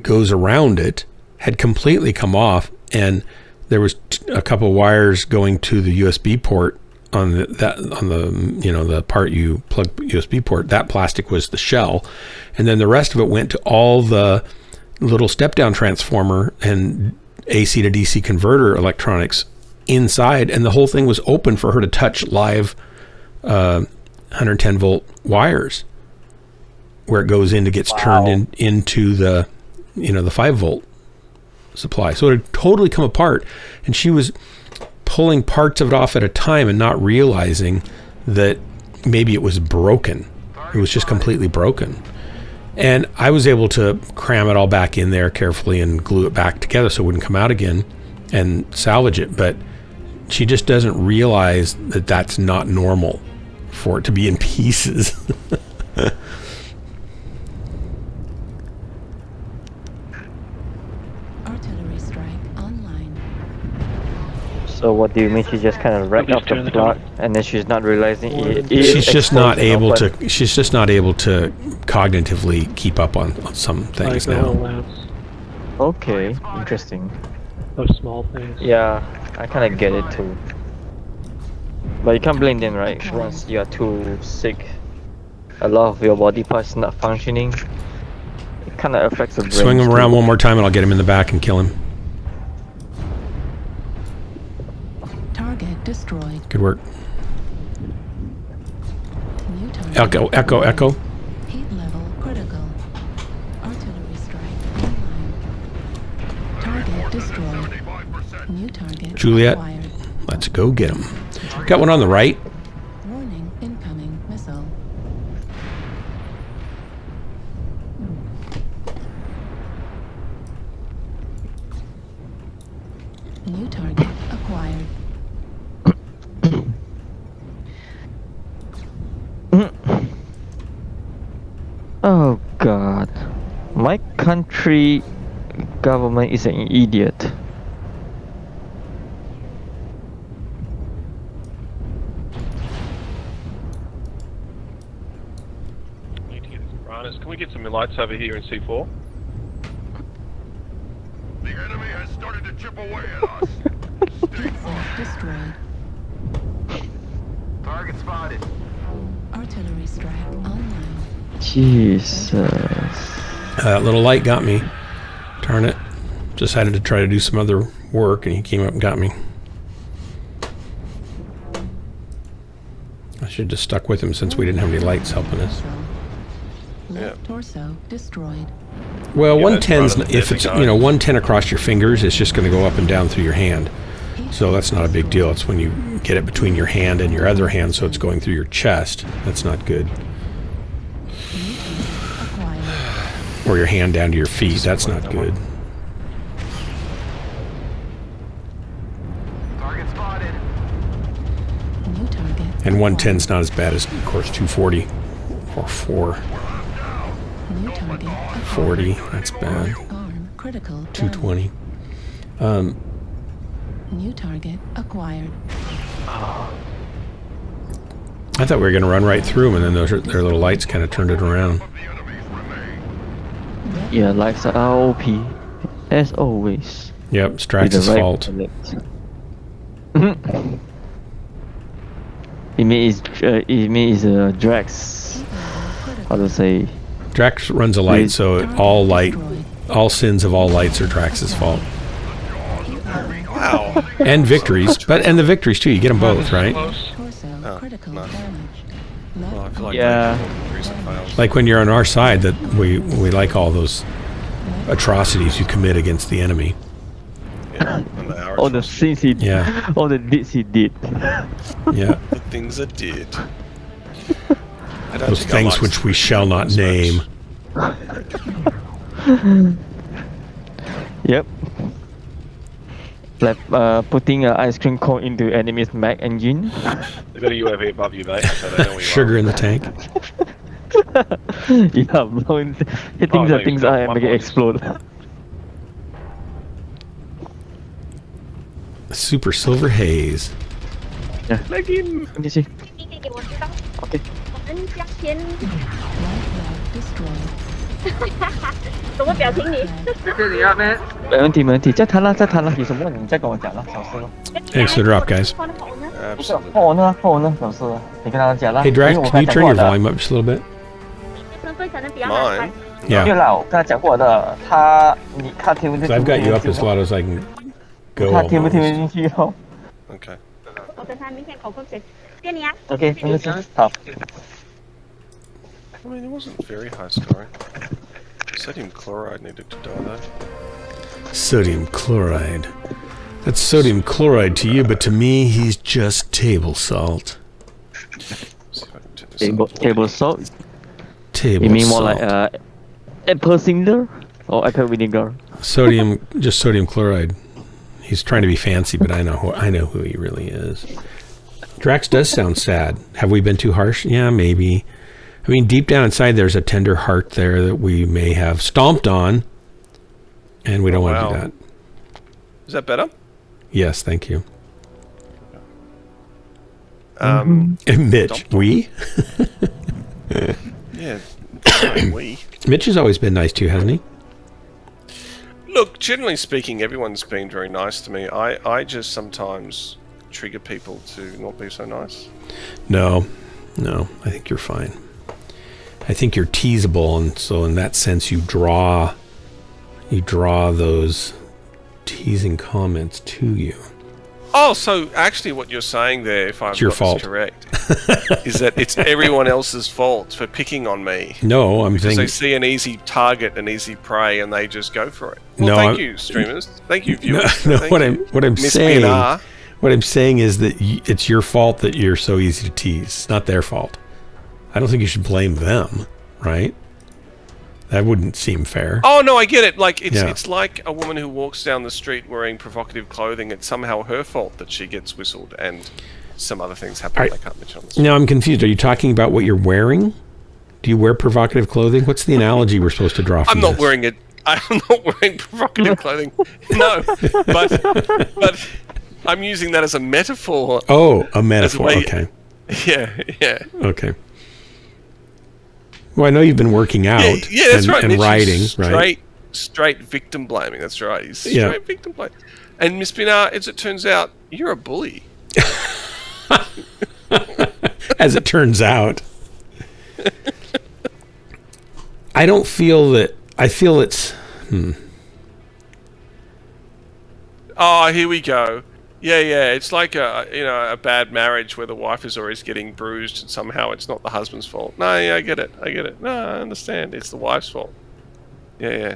goes around it had completely come off, and there was a couple wires going to the USB port on the part you plug USB port. That plastic was the shell, and then the rest of it went to all the little step down transformer and AC to DC converter electronics inside, and the whole thing was open for her to touch live 110 volt wires where it goes in to gets turned into the the 5 volt supply. So it had totally come apart, and she was pulling parts of it off at a time and not realizing that maybe it was broken. It was just completely broken. And I was able to cram it all back in there carefully and glue it back together so it wouldn't come out again and salvage it. But she just doesn't realize that that's not normal for it to be in pieces. Artillery strike online. So what do you mean? She just kind of wrecked up the plot, and then she's not realizing She's just not able to. She's just not able to cognitively keep up on some things now. Okay, interesting. Those small things. Yeah, I kind of get it too. But you can't blame them, right? Once you are too sick, a lot of your body parts not functioning. It kind of affects the brain. Swing him around one more time, and I'll get him in the back and kill him. Target destroyed. Good work. New target. Echo. Heat level critical. Artillery strike online. Target destroyed. New target Juliet. acquired. Let's go get him. Got one on the right. Warning, incoming missile. New target acquired. Oh God, my country government is an idiot. Can we get some lights over here in C4? The enemy has started to chip away at us. Stay far. Destroyed. Target spotted. Artillery strike online. Jesus. That little light got me. Darn it. Decided to try to do some other work, and he came up and got me. I should have just stuck with him since we didn't have any lights helping us. Left torso destroyed. Well, Yeah, 110's, that's if it's, 110 across your fingers, it's just going to go up and down through your hand. So that's not a big deal. It's when you get it between your hand and your other hand, so it's going through your chest. That's not good. Or your hand down to your feet. That's not good. Target spotted. New target. And 110's not as bad as, of course, 240 or 440. New target. That's bad. Arm critical. 220. New target acquired. I thought we were going to run right through them, and then their little lights kind of turned it around. Yeah, lights are OP. As always. Yep, Strax's fault. It means Drax. How to say? Drax runs a light, so all sins of all lights are Drax's fault. Wow. And victories, and the victories too. You get them both, right? Torso critical damage. Well, I feel like Yeah. victories and fails. Like when you're on our side, that we like all those atrocities you commit against the enemy. Yeah, and they are All the atrocities. things he Yeah. all the deeds he did. Yeah, The things I did. I don't those think I things like which we shall not smokes. name. Yep. Like putting ice cream cone into enemy's mech engine. They've got a UAV above you, mate, so they know where you Sugar in the tank. Yeah, blowing, hitting Oh, the no, things you've got and one make it more. explode. Super silver haze. Leg him! Let me see. Okay. Life log destroyed. 没问题，没问题。再谈了，再谈了，有什么你再跟我讲了，小事了。 Thanks for the drop, guys. Absolutely. 换我呢，换我呢，小事了。你跟他讲了。 Hey, Drax, 因为我 can you 跟他 turn 讲 your 过的。 volume up just a little bit? Mine? 没有 Yeah, 啦，我跟他讲过的，他听不听 'cause I've got you up as loud as I can go. 他听不听得 almost. 进去哦 Okay.？OK，没问题，好。 I mean, it wasn't very high scoring. Sodium chloride needed to die though. Sodium chloride. That's sodium chloride to you, but to me, he's just table salt. See if I can turn this up. Table salt. Table You mean more salt. like apple cider or apple vinegar? Just sodium chloride. He's trying to be fancy, but I know who he really is. Drax does sound sad. Have we been too harsh? Yeah, maybe. I mean, deep down inside, there's a tender heart there that we may have stomped on, and we don't want to do wow. that. Is that better? Yes, thank you. Um, And Mitch, we? yeah. We. Mitch has always been nice to you, hasn't he? Look, generally speaking, everyone's been very nice to me. I just sometimes trigger people to not be so nice. No, I think you're fine. I think you're teasable, and so in that sense, you draw those teasing comments to you. Oh, so actually what you're saying there, if I've your got fault. this correct, is that it's everyone else's fault for picking on me. No, I'm Because saying they see an easy target, an easy prey, and they just go for it. Well, No, thank I'm- you, streamers. Thank you, no, viewers. no. Thank What you. I'm Miss saying, PNR. what I'm saying is that it's your fault that you're so easy to tease. It's not their fault. I don't think you should blame them, right? That wouldn't seem fair. Oh no, I get it. Like Yeah. it's like a woman who walks down the street wearing provocative clothing. It's somehow her fault that she gets whistled, and some other things happen Alright. that I can't mention on the street. Now I'm confused. Are you talking about what you're wearing? Do you wear provocative clothing? What's the analogy we're supposed to draw from I'm not this? wearing it. I'm not wearing provocative clothing. No, but I'm using that as a metaphor. Oh, a metaphor. way- Okay. Yeah. Okay. Well, I know you've been working out that's right. and Mitch, riding, he's right? Straight victim blaming. That's right. He's straight victim blaming. And Miss Pinar, as it turns out, you're a bully. As it turns out. I don't feel that. I feel it's. Oh, here we go. Yeah. It's like a bad marriage where the wife is always getting bruised and somehow it's not the husband's fault. No, yeah, I get it. No, I understand. It's the wife's fault. Yeah.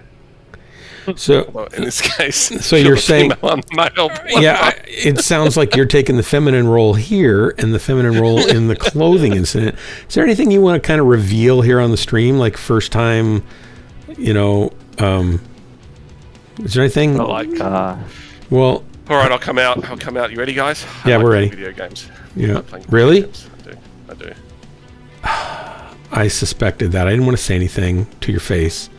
So well, in this case, so you're saying, male. Yeah, it sounds like you're taking the feminine role here and the feminine role in the clothing incident. Is there anything you want to kind of reveal here on the stream, like first time? Is there anything? Well, all right, I'll come out. You ready, guys? Yeah, we're ready. Video games. Yeah, really? Games. I do. I suspected that. I didn't want to say anything to your face.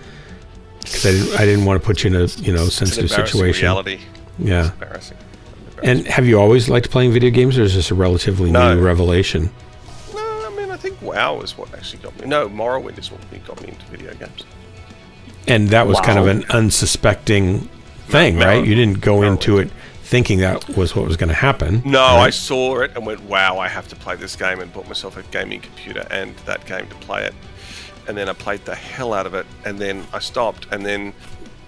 Because I didn't want to put you in a sensitive situation. Reality. Yeah. It's embarrassing. And have you always liked playing video games, or is this a relatively new revelation? No, I mean I think WoW is what actually got me. No, Morrowind is what got me into video games. And that was kind of an unsuspecting thing, right? You didn't go into it thinking that was what was going to happen. No, right? I saw it and went, "Wow, I have to play this game," and bought myself a gaming computer and that game to play it. And then I played the hell out of it, and then I stopped, and then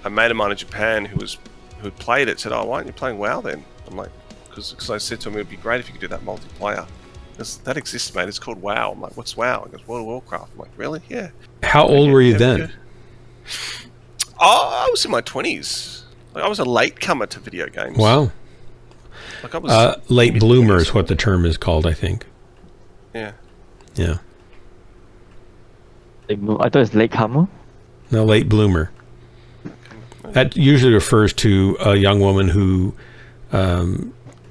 a mate of mine in Japan who played it said, "Oh, why aren't you playing WoW then?" I'm like, because I said to him, it would be great if you could do that multiplayer. Because that exists, mate. It's called WoW. I'm like, what's WoW? He goes, World of Warcraft. I'm like, really? Yeah. How old were you then? Oh, I was in my 20s. Like, I was a latecomer to video games. Wow. Like I was late bloomer is what the term is called, I think. Yeah. Yeah. I thought it's latecomer. No, late bloomer. That usually refers to a young woman who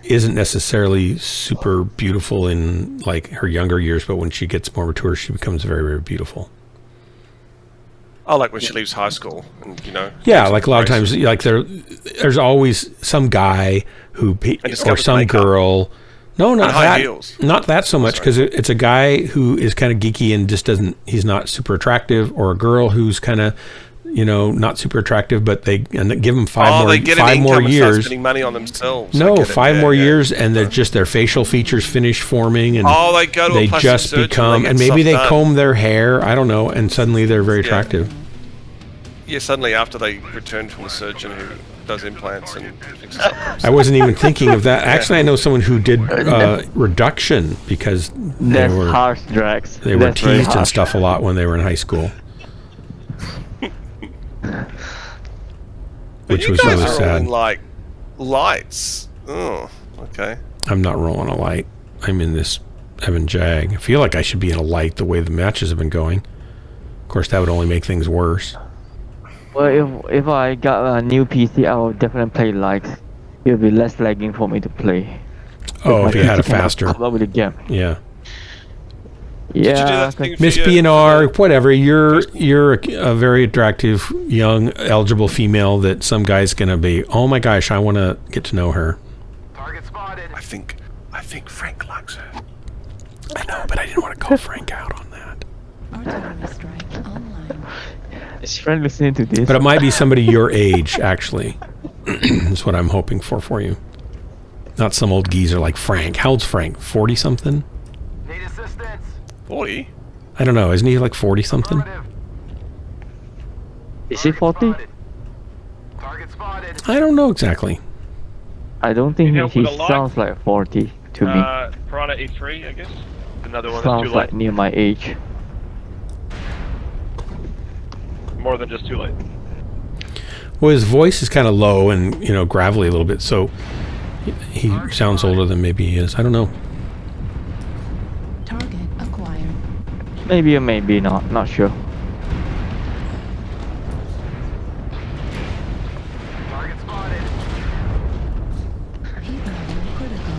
isn't necessarily super beautiful in like her younger years, but when she gets more mature, she becomes very, very beautiful. Oh, like when she leaves high school, and Yeah, like a lot of times, like there's always some guy or some girl. No, not that. Heels. Not that so much, because it's a guy who is kind of geeky and just he's not super attractive, or a girl who's kind of, not super attractive, but they give them five more years. And spending money on themselves. No, 5 more years, and they're just their facial features finish forming, and they go to a plastic just surgeon become, and maybe they comb their hair. I don't know, and suddenly they're very attractive. Yeah, suddenly after they return from the surgeon who does implants and fixes up. I wasn't even thinking of that. Actually, I know someone who did reduction because they were harsh, Drax. They were teased and stuff a lot when they were in high school, which was really sad. Like lights. Oh, okay. I'm not rolling a light. I'm in this Evan Jag. I feel like I should be in a light the way the matches have been going. Of course, that would only make things worse. Well, if I got a new PC, I will definitely play light. It will be less lagging for me to play. Oh, if you had a faster. With the game. Yeah. Yeah. Miss BNR, whatever. You're a very attractive, young, eligible female that some guy's gonna be. Oh my gosh, I want to get to know her. Target spotted. I think Frank likes her. I know, but I didn't want to call Frank out on that. Artillery strike online. Is Frank listening to this? But it might be somebody your age, actually. That's what I'm hoping for you. Not some old geezer like Frank. How old's Frank? 40-something? Need assistance. 40? I don't know. Isn't he like 40-something? Is he 40? Target spotted. I don't know exactly. I don't think he sounds like 40 to me. Piranha E3, I guess. Another one Sounds that's too like late. near my age. More than just too late. Well, his voice is kind of low and, gravelly a little bit, so he sounds older than maybe he is. I don't know. Target acquired. Maybe or maybe not. Not sure. Target spotted. Evaluate critical.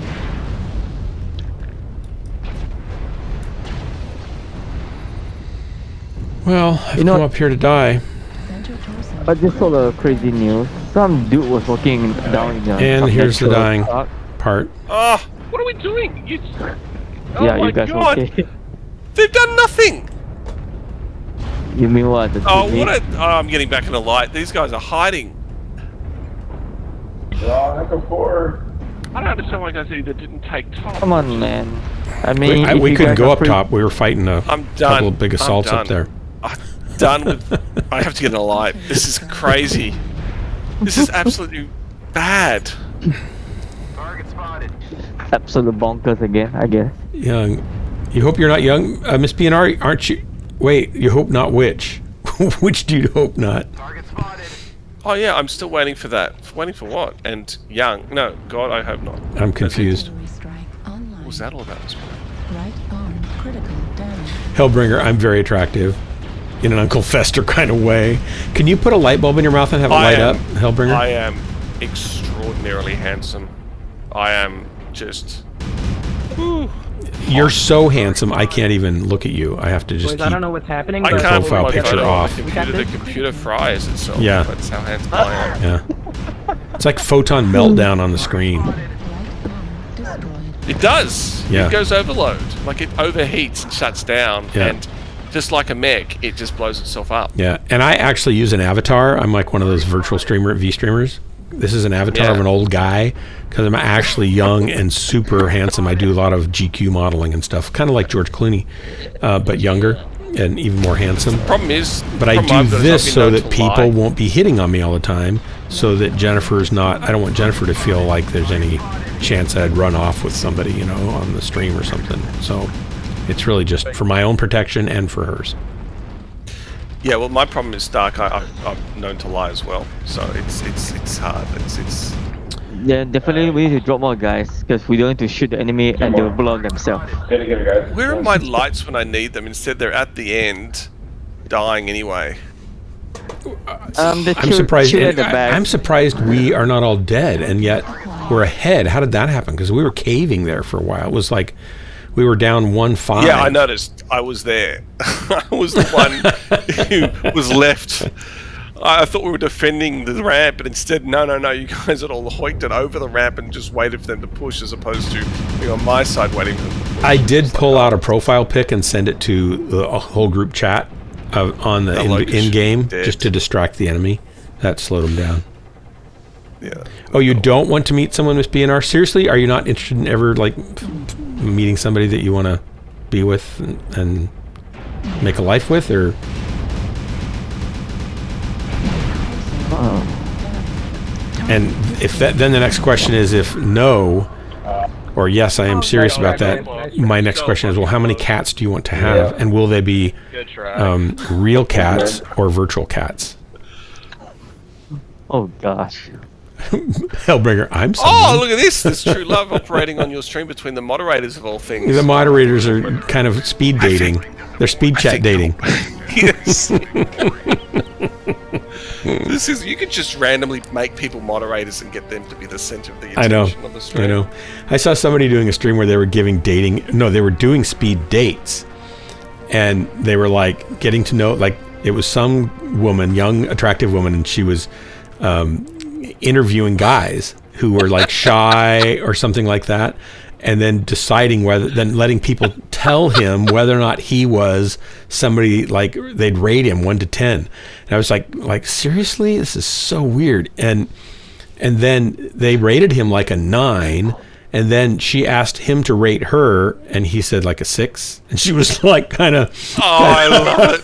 Well, I've come up here to die. Center torso. I just saw the crazy news. Some dude was walking down in the And here's the dying part. Oh, What are we doing? Oh yeah, my you guys God. okay? they've done nothing. You mean what? The Oh, TV? I'm getting back in the light. These guys are hiding. Oh, heck of course. I don't understand why guys either didn't take top. Come on, man. I mean, if we you couldn't guys go are up top. We were fighting a I'm done. couple of big assaults I'm up there. I'm done with. I have to get in the light. This is crazy. This is absolutely bad. Target spotted. Absolute bonkers again, I guess. Young. You hope you're not young, Miss PNR, aren't you? Wait, you hope not which? Which do you hope not? Target spotted. Oh yeah, I'm still waiting for that. Waiting for what? And young? No, God, I hope not. I'm confused. Artillery strike online. What was that all about? Right arm critical damage. Hellbringer, I'm very attractive. In an Uncle Fester kind of way. Can you put a light bulb in your mouth and have it light up, Hellbringer? I am extraordinarily handsome. I am just... Whew. You're so handsome, I can't even look at you. I have to just Boys, I don't know what's happening. I but can't profile put my picture photo on off. The computer fries itself. Yeah. That's how handsome I am. Yeah. It's like photon meltdown on the screen. Right arm destroyed. It does. Yeah. It goes overload. Like it overheats and shuts down. Yeah. And just like a mech, it just blows itself up. Yeah, and I actually use an avatar. I'm like one of those virtual V-streamers. This is an avatar of an old guy because I'm actually young and super handsome. I do a lot of GQ modeling and stuff, kind of like George Clooney, but younger and even more handsome. Problem is, but I do this so that people won't be hitting on me all the time, so that Jennifer's not. I don't want Jennifer to feel like there's any chance I'd run off with somebody, you know, on the stream or something. So it's really just for my own protection and for hers. Yeah, well, my problem is Dark. I'm known to lie as well, so it's hard. It's. Yeah, definitely we need to drop more guys because we don't need to shoot the enemy and they will blow up themselves. Where are my lights when I need them? Instead, they're at the end, dying anyway. I'm surprised. I'm surprised we are not all dead, and yet we're ahead. How did that happen? Because we were caving there for a while. It was like we were down 1-5. Yeah, I noticed. I was there. I was the one who was left. I thought we were defending the ramp, but instead, no. You guys had all hoiked it over the ramp and just waited for them to push, as opposed to being on my side waiting for them to push. I did pull out a profile pic and send it to the whole group chat on the in-game, just to distract the enemy. That slowed them down. Yeah. Oh, you don't want to meet someone with BNR? Seriously? Are you not interested in ever like meeting somebody that you want to be with and make a life with, or? And if that, then the next question is if no, or yes, I am serious about that. My next question is, well, how many cats do you want to have, and will they be real cats or virtual cats? Oh gosh. Hellbringer, I'm sorry. Oh, look at this! There's true love operating on your stream between the moderators of all things. The moderators are kind of speed dating. They're speed chat dating. Yes. This is, you could just randomly make people moderators and get them to be the center of the attention on the stream. I know. I saw somebody doing a stream where they were giving dating. No, they were doing speed dates, and they were like getting to know. Like it was some woman, young, attractive woman, and she was interviewing guys who were like shy or something like that, and then deciding then letting people tell him whether or not he was somebody, like they'd rate him 1 to 10. And I was like seriously, this is so weird. And then they rated him like a 9, and then she asked him to rate her, and he said like a 6, and she was like kind of. Oh, I love it!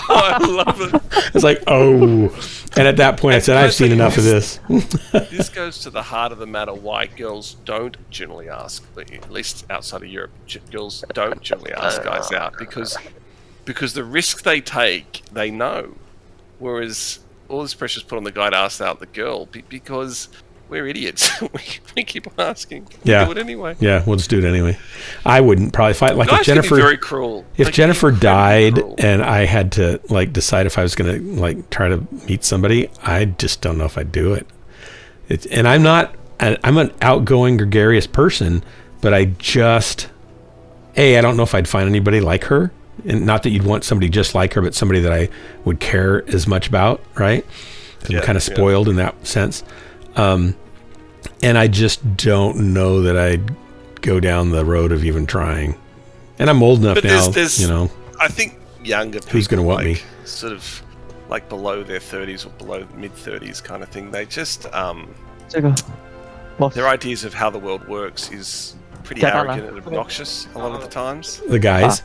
I love it! It's like, oh. And at that point, I said, I've seen enough of this. This goes to the heart of the matter why girls don't generally ask, at least outside of Europe, girls don't generally ask guys out because the risk they take, they know. Whereas all this pressure is put on the guy to ask out the girl because we're idiots. we keep on asking. We do it anyway. Yeah, we'll just do it anyway. I wouldn't probably fight. Like guys if Jennifer, can be very cruel. If Jennifer died and I had to like decide if I was gonna like try to meet somebody, I just don't know if I'd do it. And I'm an outgoing, gregarious person, but I don't know if I'd find anybody like her. And not that you'd want somebody just like her, but somebody that I would care as much about, right? I'm kind of spoiled in that sense. And I just don't know that I'd go down the road of even trying. And I'm old enough now, you know. I think younger people, Who's gonna want me? Sort of like below their 30s or below mid-30s kind of thing. They just their ideas of how the world works is pretty arrogant and obnoxious a lot of the times. The guys,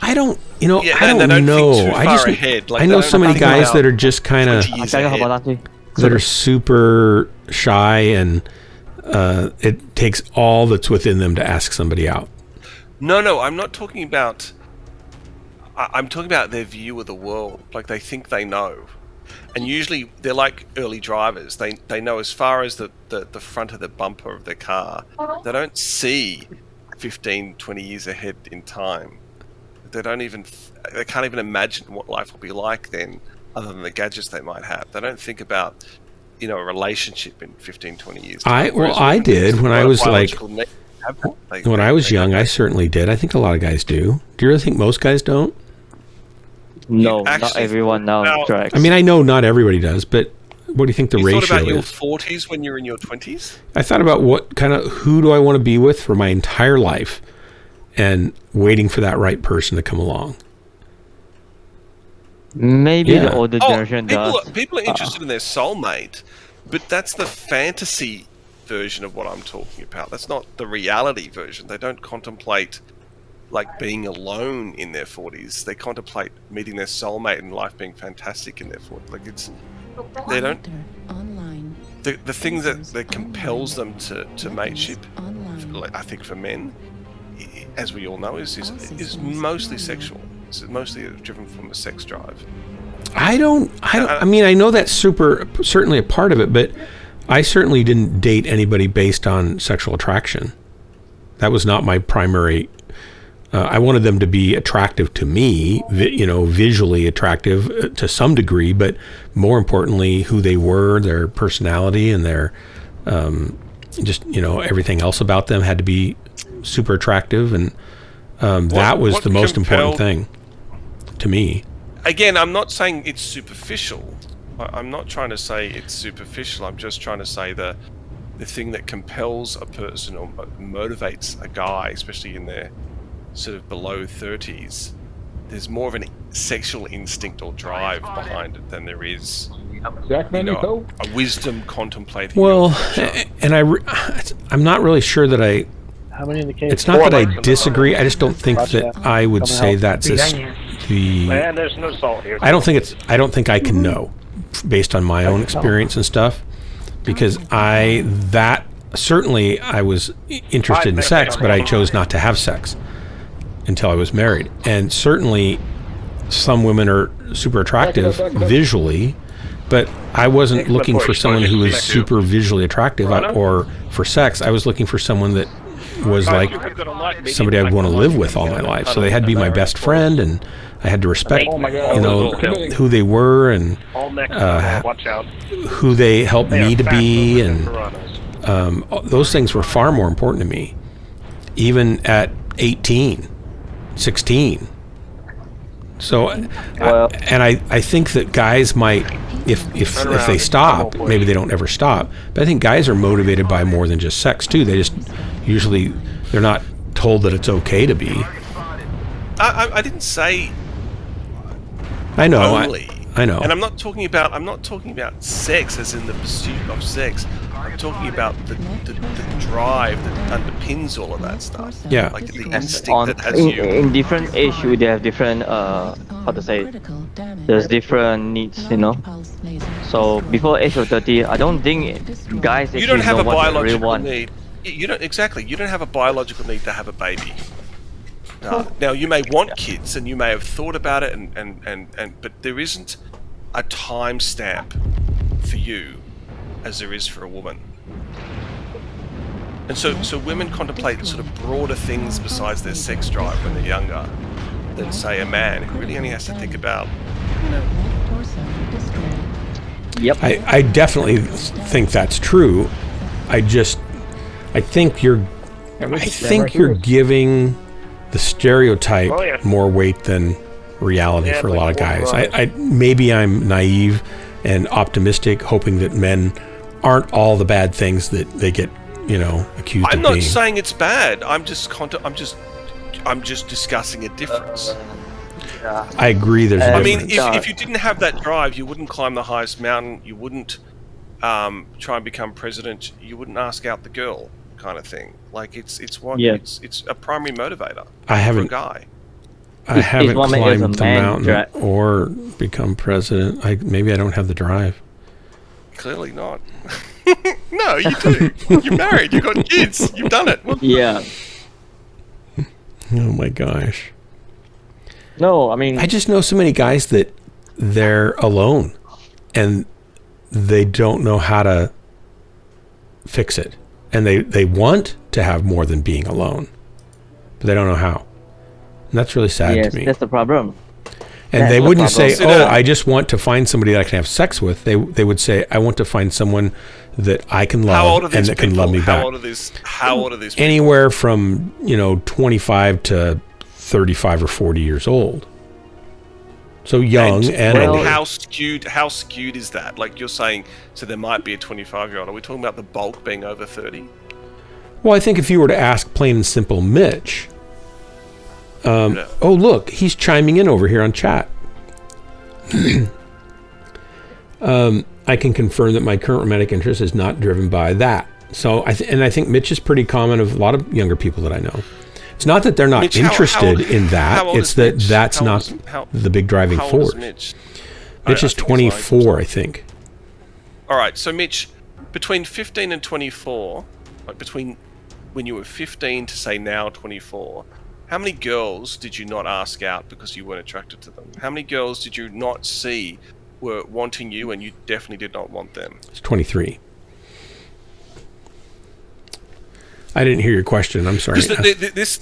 I don't, you know, Yeah, I and they don't don't think know. too I far just, ahead. Like, I they know don't so many think guys about that are just kind of 20 years ahead. that are super shy, and it takes all that's within them to ask somebody out. No, I'm not talking about. I'm talking about their view of the world. Like, they think they know. And usually they're like early drivers. They know as far as the front of the bumper of their car. They don't see 15, 20 years ahead in time. They can't even imagine what life will be like then, other than the gadgets they might have. They don't think about, a relationship in 15, 20 years. I did when I was when I was young. I certainly did. I think a lot of guys do. Do you really think most guys don't? No, not everyone now tracks. I mean, I know not everybody does, but what do you think the ratio is? You thought about your 40s when you're in your 20s? I thought about who do I want to be with for my entire life, and waiting for that right person to come along. Maybe the older generation does. People are interested in their soulmate, but that's the fantasy version of what I'm talking about. That's not the reality version. They don't contemplate like being alone in their 40s. They contemplate meeting their soulmate and life being fantastic in their 40s. Like, they don't. The thing that compels them to mateship, I think for men, as we all know, is mostly sexual. It's mostly driven from a sex drive. I mean, I know that's certainly a part of it, but I certainly didn't date anybody based on sexual attraction. That was not my primary. I wanted them to be attractive to me, visually attractive to some degree, but more importantly, who they were, their personality, and their everything else about them had to be super attractive, and that was the most important thing to me. Again, I'm not saying it's superficial. I'm not trying to say it's superficial. I'm just trying to say the thing that compels a person or motivates a guy, especially in their sort of below 30s, there's more of a sexual instinct or drive behind it than there is a wisdom contemplating. Well, and I'm not really sure that I. How many in the case? It's not that I disagree. I just don't think that I would say that's the. Man, there's no salt here. I don't think I can know based on my own experience and stuff, because certainly I was interested in sex, but I chose not to have sex until I was married. And certainly some women are super attractive visually, but I wasn't looking for someone who was super visually attractive or for sex. I was looking for someone that was like somebody I'd want to live with all my life. So they had to be my best friend, and I had to respect, who they were and who they helped me to be, and those things were far more important to me, even at 18, 16. So, I think that guys might, if they stop, maybe they don't ever stop. But I think guys are motivated by more than just sex too. They just they're not told that it's okay to be. I didn't say. I know. Only. I know. And I'm not talking about sex as in the pursuit of sex. I'm talking about the drive that underpins all of that stuff. Yeah. Like the instinct that has you. In different age, they have different, there's different needs, So before age of 30, I don't think guys actually You don't have know a what they really biological want. need. You don't have a biological need to have a baby. Now you may want kids, and you may have thought about it, but there isn't a time stamp for you as there is for a woman. And so women contemplate sort of broader things besides their sex drive when they're younger than, say, a man who really only has to think about. Yep. I definitely think that's true. I think you're giving the stereotype more weight than reality for a lot of guys. Maybe I'm naive and optimistic, hoping that men aren't all the bad things that they get, accused of being. I'm not saying it's bad. I'm just discussing a difference. I agree. There's a I difference. mean, if you didn't have that drive, you wouldn't climb the highest mountain. You wouldn't try and become president. You wouldn't ask out the girl, kind of thing. Like it's a primary motivator. I haven't. For a guy. I haven't what makes climbed a the man mountain or become president. Maybe I don't have the drive. Clearly not. No, you do. You're married. You've got kids. You've done it. Yeah. Oh my gosh. No, I mean, I just know so many guys that they're alone and they don't know how to fix it. And they want to have more than being alone, but they don't know how. And that's really sad to me. That's the problem. And That's they the wouldn't say, problem. "Oh, I just want to find somebody that I can have sex with." They would say, "I want to find someone that I can love and that can love me back." How old are these people? Anywhere from 25 to 35 or 40 years old. So young and well, old. how skewed is that? Like you're saying, so there might be a 25-year-old. Are we talking about the bulk being over 30? Well, I think if you were to ask plain and simple Mitch. Oh, look, he's chiming in over here on chat. I can confirm that my current romantic interest is not driven by that. So, I think Mitch is pretty common of a lot of younger people that I know. It's not that they're not Mitch, interested in that. It's that Mitch? that's not the big driving force. Mitch? Mitch is 24, I think. All right, so Mitch, between 15 and 24, like between when you were 15 to say now 24, how many girls did you not ask out because you weren't attracted to them? How many girls did you not see were wanting you and you definitely did not want them? It's 23. I didn't hear your question. I'm sorry. This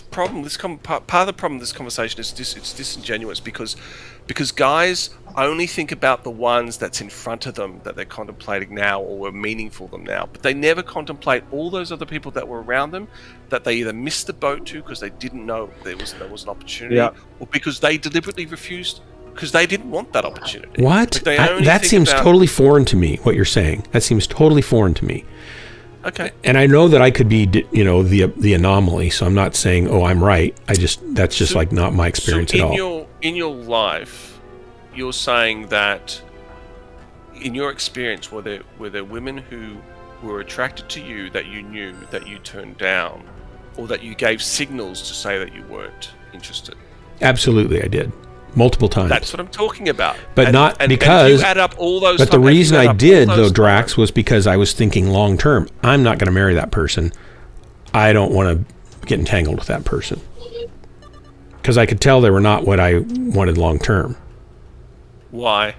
problem, part of the problem of this conversation is it's disingenuous because guys only think about the ones that's in front of them that they're contemplating now or were meaningful to them now, but they never contemplate all those other people that were around them that they either missed the boat to because they didn't know there was an opportunity, or because they deliberately refused because they didn't want that opportunity. What? Like that seems totally foreign to me. What you're saying, that seems totally foreign to me. Okay. And I know that I could be, the anomaly. So I'm not saying, oh, I'm right. That's just like not my experience at all. In your life, you're saying that in your experience, were there women who were attracted to you that you knew that you turned down, or that you gave signals to say that you weren't interested? Absolutely, I did. Multiple times. That's what I'm talking about. But because. If you add up all those. But the reason I did, though, Drax, was because I was thinking long term. I'm not going to marry that person. I don't want to get entangled with that person. Because I could tell they were not what I wanted long term. Why?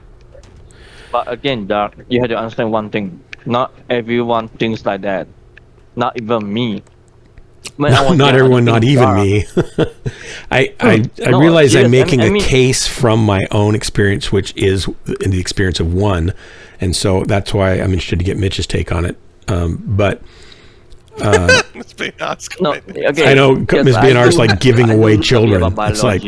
But again, Doc, you have to understand one thing. Not everyone thinks like that. Not even me. Not everyone, not even me. I realize I'm making a case from my own experience, which is in the experience of one, and so that's why I'm interested to get Mitch's take on it. But Ms. BNR's okay. I know Ms. BNR is like giving away children. It's like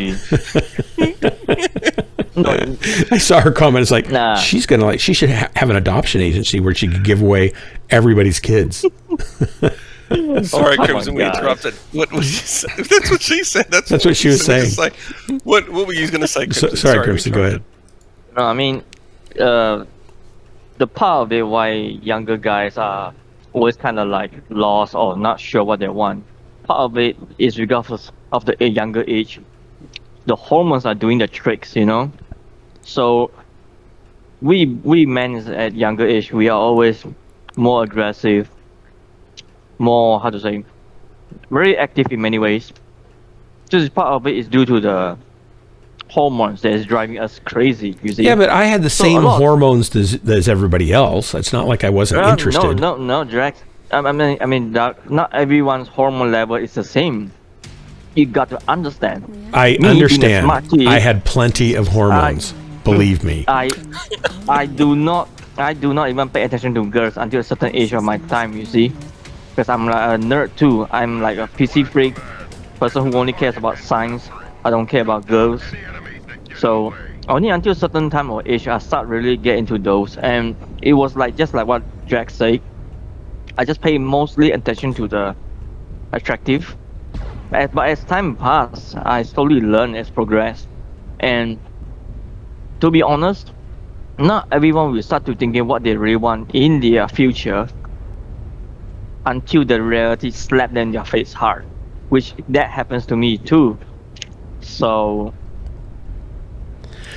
I saw her comment. It's like she should have an adoption agency where she could give away everybody's kids. All right, Crimson, we interrupted. What was she saying? That's what she said. That's what she was saying. What were you going to say, Crimson? Sorry, Crimson, go ahead. No, I mean, the part of it why younger guys are always kind of like lost or not sure what they want. Part of it is because of the younger age. The hormones are doing the tricks, So we men at younger age, we are always more aggressive, more, very active in many ways. Just part of it is due to the hormones that is driving us crazy, you see. Yeah, but I had the same hormones as everybody else. It's not like I wasn't interested. No, Drax. I mean, not everyone's hormone level is the same. You got to understand. I understand. I had plenty of hormones. Believe me. I do not even pay attention to girls until a certain age of my time, you see. Because I'm like a nerd too. I'm like a PC freak, person who only cares about science. I don't care about girls. So only until a certain time or age I start really get into those. And it was like just like what Drax said. I just pay mostly attention to the attractive, But as time passed, I slowly learned as progress. And to be honest, not everyone will start to thinking what they really want in their future until the reality slap them in their face hard, which that happens to me too. So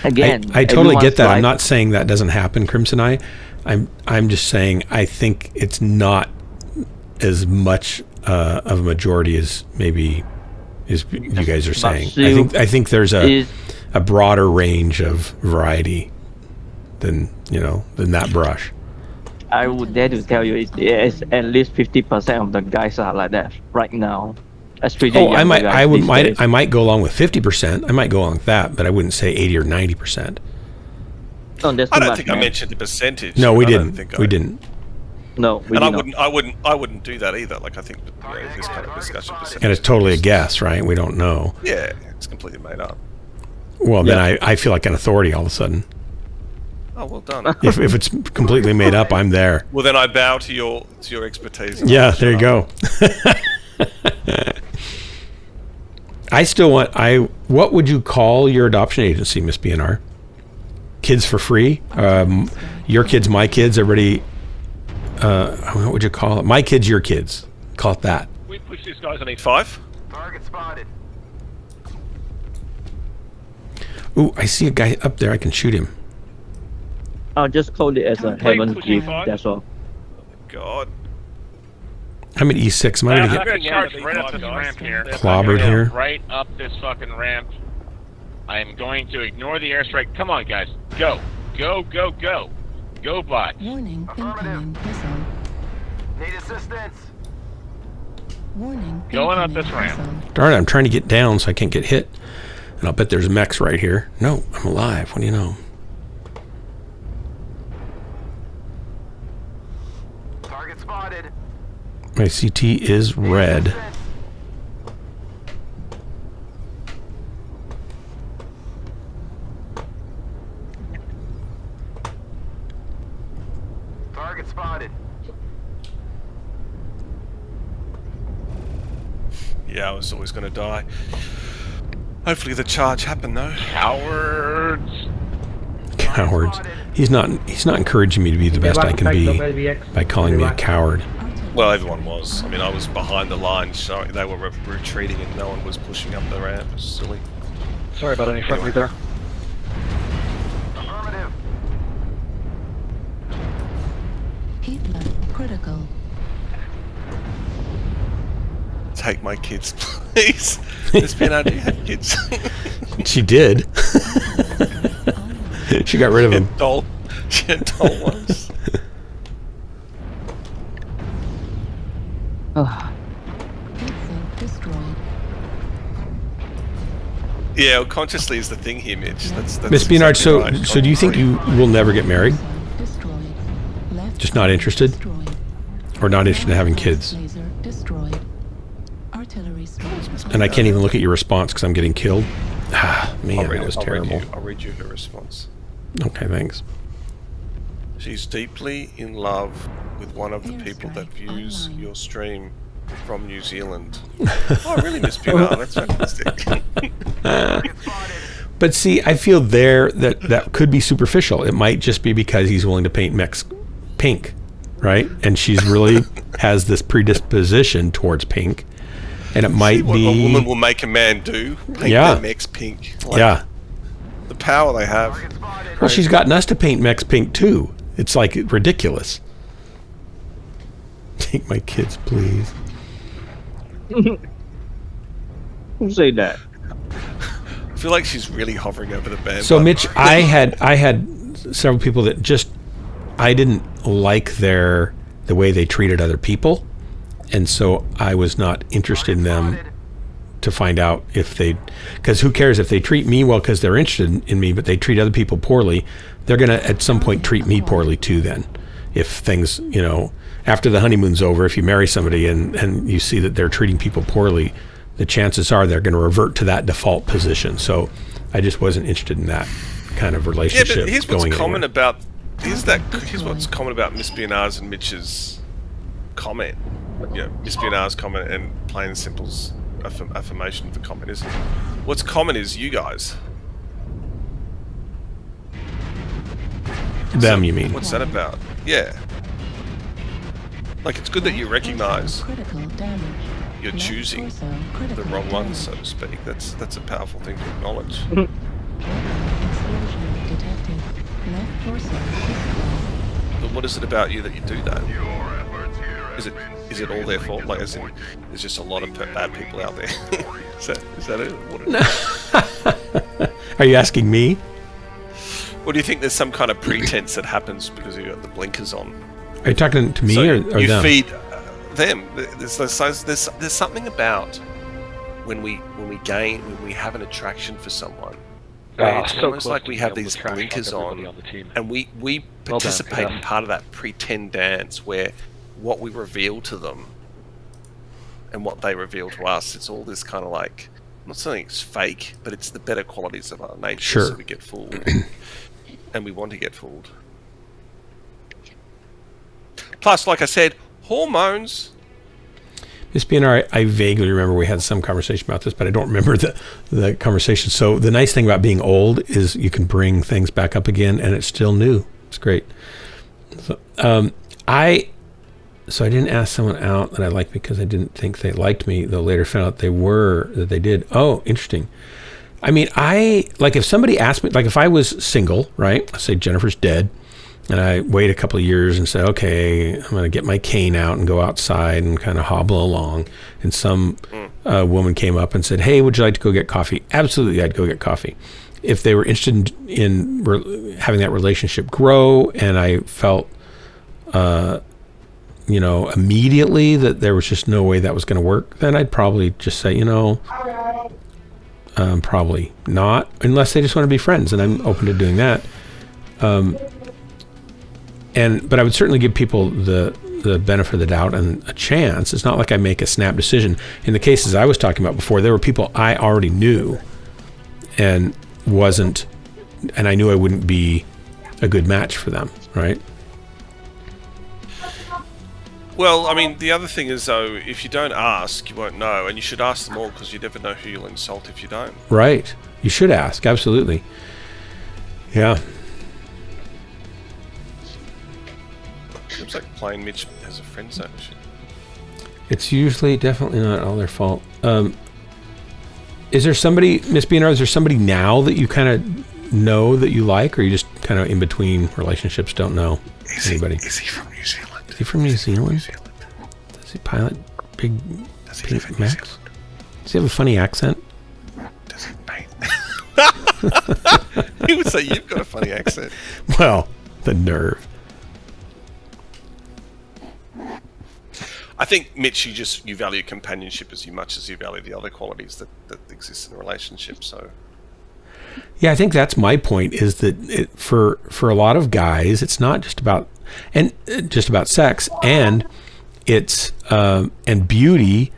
again, I totally get that. I'm life- not saying that doesn't happen, Crimson Eye. I'm just saying I think it's not as much of a majority as maybe as you guys are saying. I think there's a broader range of variety than that brush. I would dare to tell you it's at least 50% of the guys are like that right now. Especially I guys might go along with 50%. I might go along with that, but I wouldn't say 80 or 90%. Oh, that's I too don't much, think man. I mentioned the percentage. No, we I don't didn't. think We I- didn't. No, we And did not. I wouldn't do that either. Like I think this kind of discussion. And it's totally a guess, right? We don't know. Yeah, it's completely made up. Well, then I feel like an authority all of a sudden. Oh, well done. If it's completely made up, I'm there. Well, then I bow to your expertise. Yeah, there you go. I still want. What would you call your adoption agency, Miss BNR? Kids for free? Your kids, my kids. Everybody. What would you call it? My kids, your kids. Call it that. We push these guys on E5. Target spotted. Ooh, I see a guy up there. I can shoot him. I'll just call it as a heaven pushing gift. five. That's all. God. I'm at E6. Am I going to I'm get gonna charge right up this ramp here. clobbered here? Right up this fucking ramp. I'm going to ignore the airstrike. Come on, guys. Go. Go, go, go. Go, bot. Warning, incoming missile. Need assistance. Warning, Going up incoming this ramp. missile. Darn it, I'm trying to get down so I can't get hit. And I'll bet there's mechs right here. No, I'm alive. What do you know? Target spotted. My CT is red. Target spotted. Yeah, I was always going to die. Hopefully the charge happened though. Cowards. Cowards. He's not encouraging me to be the best I can be by calling me a coward. Well, everyone was. I mean, I was behind the line, so they were retreating and no one was pushing up the ramp. It was silly. Sorry about any friendly there. Affirmative. Heat level critical. Take my kids, please. There's been do you have kids? She did. She got rid of him. She had doll ones. Heat sink destroyed. Yeah, well, consciously is the thing here, Mitch. That's Miss Beanard, exactly right. so do you think you will never get married? Destroyed. Left Just not interested? destroyed. Or not interested in having kids? Laser destroyed. Artillery strike. And I can't even look at your response because I'm getting killed? Ah, I'll man, read that was it. terrible. I'll read you her response. Okay, thanks. She's deeply in love with one of the people that views online. your stream from New Zealand. Oh, really, Miss Pinar? That's fantastic. But see, I feel that could be superficial. It might just be because he's willing to paint Mechs pink, right? And she's really has this predisposition towards pink. And it might what be a woman will make a man do. Paint their mechs pink. Like, yeah. The power they have. Well, she's gotten us to paint Mechs pink too. It's like ridiculous. Take my kids, please. Who say that? I feel like she's really hovering over the band. So Mitch, I had several people that just I didn't like the way they treated other people, and so I was not interested in them to find out if they, because who cares if they treat me well because they're interested in me, but they treat other people poorly, they're gonna at some point treat me poorly too. Then, if things, after the honeymoon's over, if you marry somebody and you see that they're treating people poorly, the chances are they're going to revert to that default position. So I just wasn't interested in that kind of relationship. Yeah, but here's what's going common anywhere. here's what's common about Miss Bionard's and Mitch's comment. Miss Bionard's comment and Plain and Simple's affirmation of the communism. What's common is you guys. Them, you mean? What's that about? Yeah. Like, it's good that you recognise you're choosing the wrong ones, so to speak. That's a powerful thing to acknowledge. But what is it about you that you do that? Is it all their fault? Like, as in, there's just a lot of bad people out there. is that it? What Are you asking me? Or do you think there's some kind of pretense that happens because you got the blinkers on? Are you talking to me so or you them? feed them. There's something about when we have an attraction for someone. It's so almost close like to we being have able to these trash blinkers talk on, everybody the team. and we Well done, participate in Jeff. part of that pretend dance where what we reveal to them and what they reveal to us, it's all this kind of like, I'm not saying it's fake, but it's the better qualities of our nature, Sure. so we get fooled. And we want to get fooled. Plus, like I said, hormones. Miss BNR, I vaguely remember we had some conversation about this, but I don't remember the conversation. So the nice thing about being old is you can bring things back up again, and it's still new. It's great. So, I didn't ask someone out that I liked because I didn't think they liked me, though later found out that they did. Oh, interesting. I mean, if somebody asked me, like if I was single, right? Let's say Jennifer's dead, and I wait a couple of years and say, okay, I'm going to get my cane out and go outside and kind of hobble along. And some woman came up and said, hey, would you like to go get coffee? Absolutely, I'd go get coffee. If they were interested in having that relationship grow, and I felt, immediately that there was just no way that was going to work, then I'd probably just say, probably not, unless they just want to be friends, and I'm open to doing that. But I would certainly give people the benefit of the doubt and a chance. It's not like I make a snap decision. In the cases I was talking about before, there were people I already knew and I knew I wouldn't be a good match for them, right? Well, I mean, the other thing is, though, if you don't ask, you won't know, and you should ask them all because you never know who you'll insult if you don't. Right. You should ask, absolutely. Yeah. Seems like Plain Mitch has a friend zone. It's usually definitely not all their fault. Is there somebody, Miss BNR, is there somebody now that you kind of know that you like, or you just kind of in between relationships don't know anybody? Is he from New Zealand? Is he from New Zealand? Does he pilot big Mechs? Does he have a funny accent? Does he paint? He would say you've got a funny accent. Well, the nerve. I think, Mitch, you value companionship as much as you value the other qualities that exist in a relationship. So, yeah, I think that's my point. Is that for a lot of guys, it's not just about sex, and it's and beauty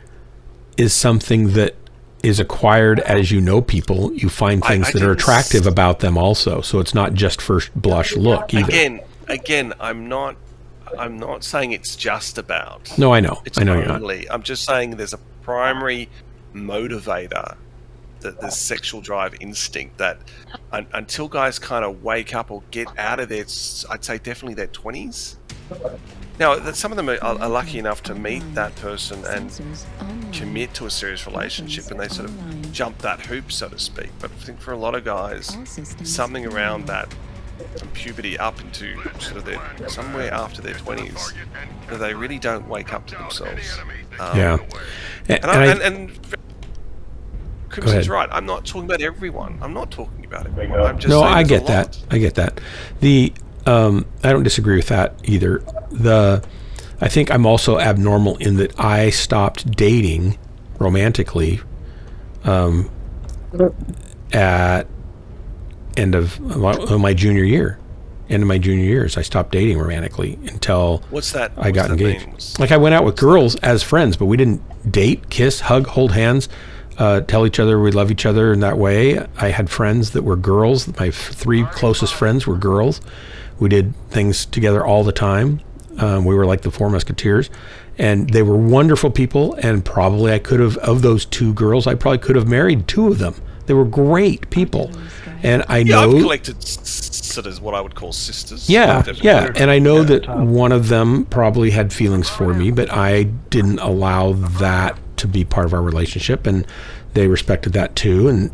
is something that is acquired as you know people. You find things that are attractive about them also. So it's not just first blush look either. Again, I'm not saying it's just about. No, I know. I know only, you're not. I'm just saying there's a primary motivator, that the sexual drive instinct that until guys kind of wake up or get out of their, I'd say definitely their 20s. Now, some of them are lucky enough to meet that person and commit to a serious relationship, and they sort of jump that hoop, so to speak. But I think for a lot of guys, something around that, from puberty up into sort of somewhere after their 20s, that they really don't wake up to themselves. Yeah. And Crimson's right. I'm not talking about everyone. I'm not talking about everyone. I'm just saying I get that. I get that. I don't disagree with that either. I think I'm also abnormal in that I stopped dating romantically at end of my junior year. End of my junior years, I stopped dating romantically until I got engaged. Like I went out with girls as friends, but we didn't date, kiss, hug, hold hands, tell each other we love each other in that way. I had friends that were girls. My three closest friends were girls. We did things together all the time. We were like the Four Musketeers, and they were wonderful people. And probably I could have, of those 2 girls, I probably could have married 2 of them. They were great people, and I know I've collected sort of what I would call sisters. Yeah, and I know that one of them probably had feelings for me, but I didn't allow that to be part of our relationship, and they respected that too, and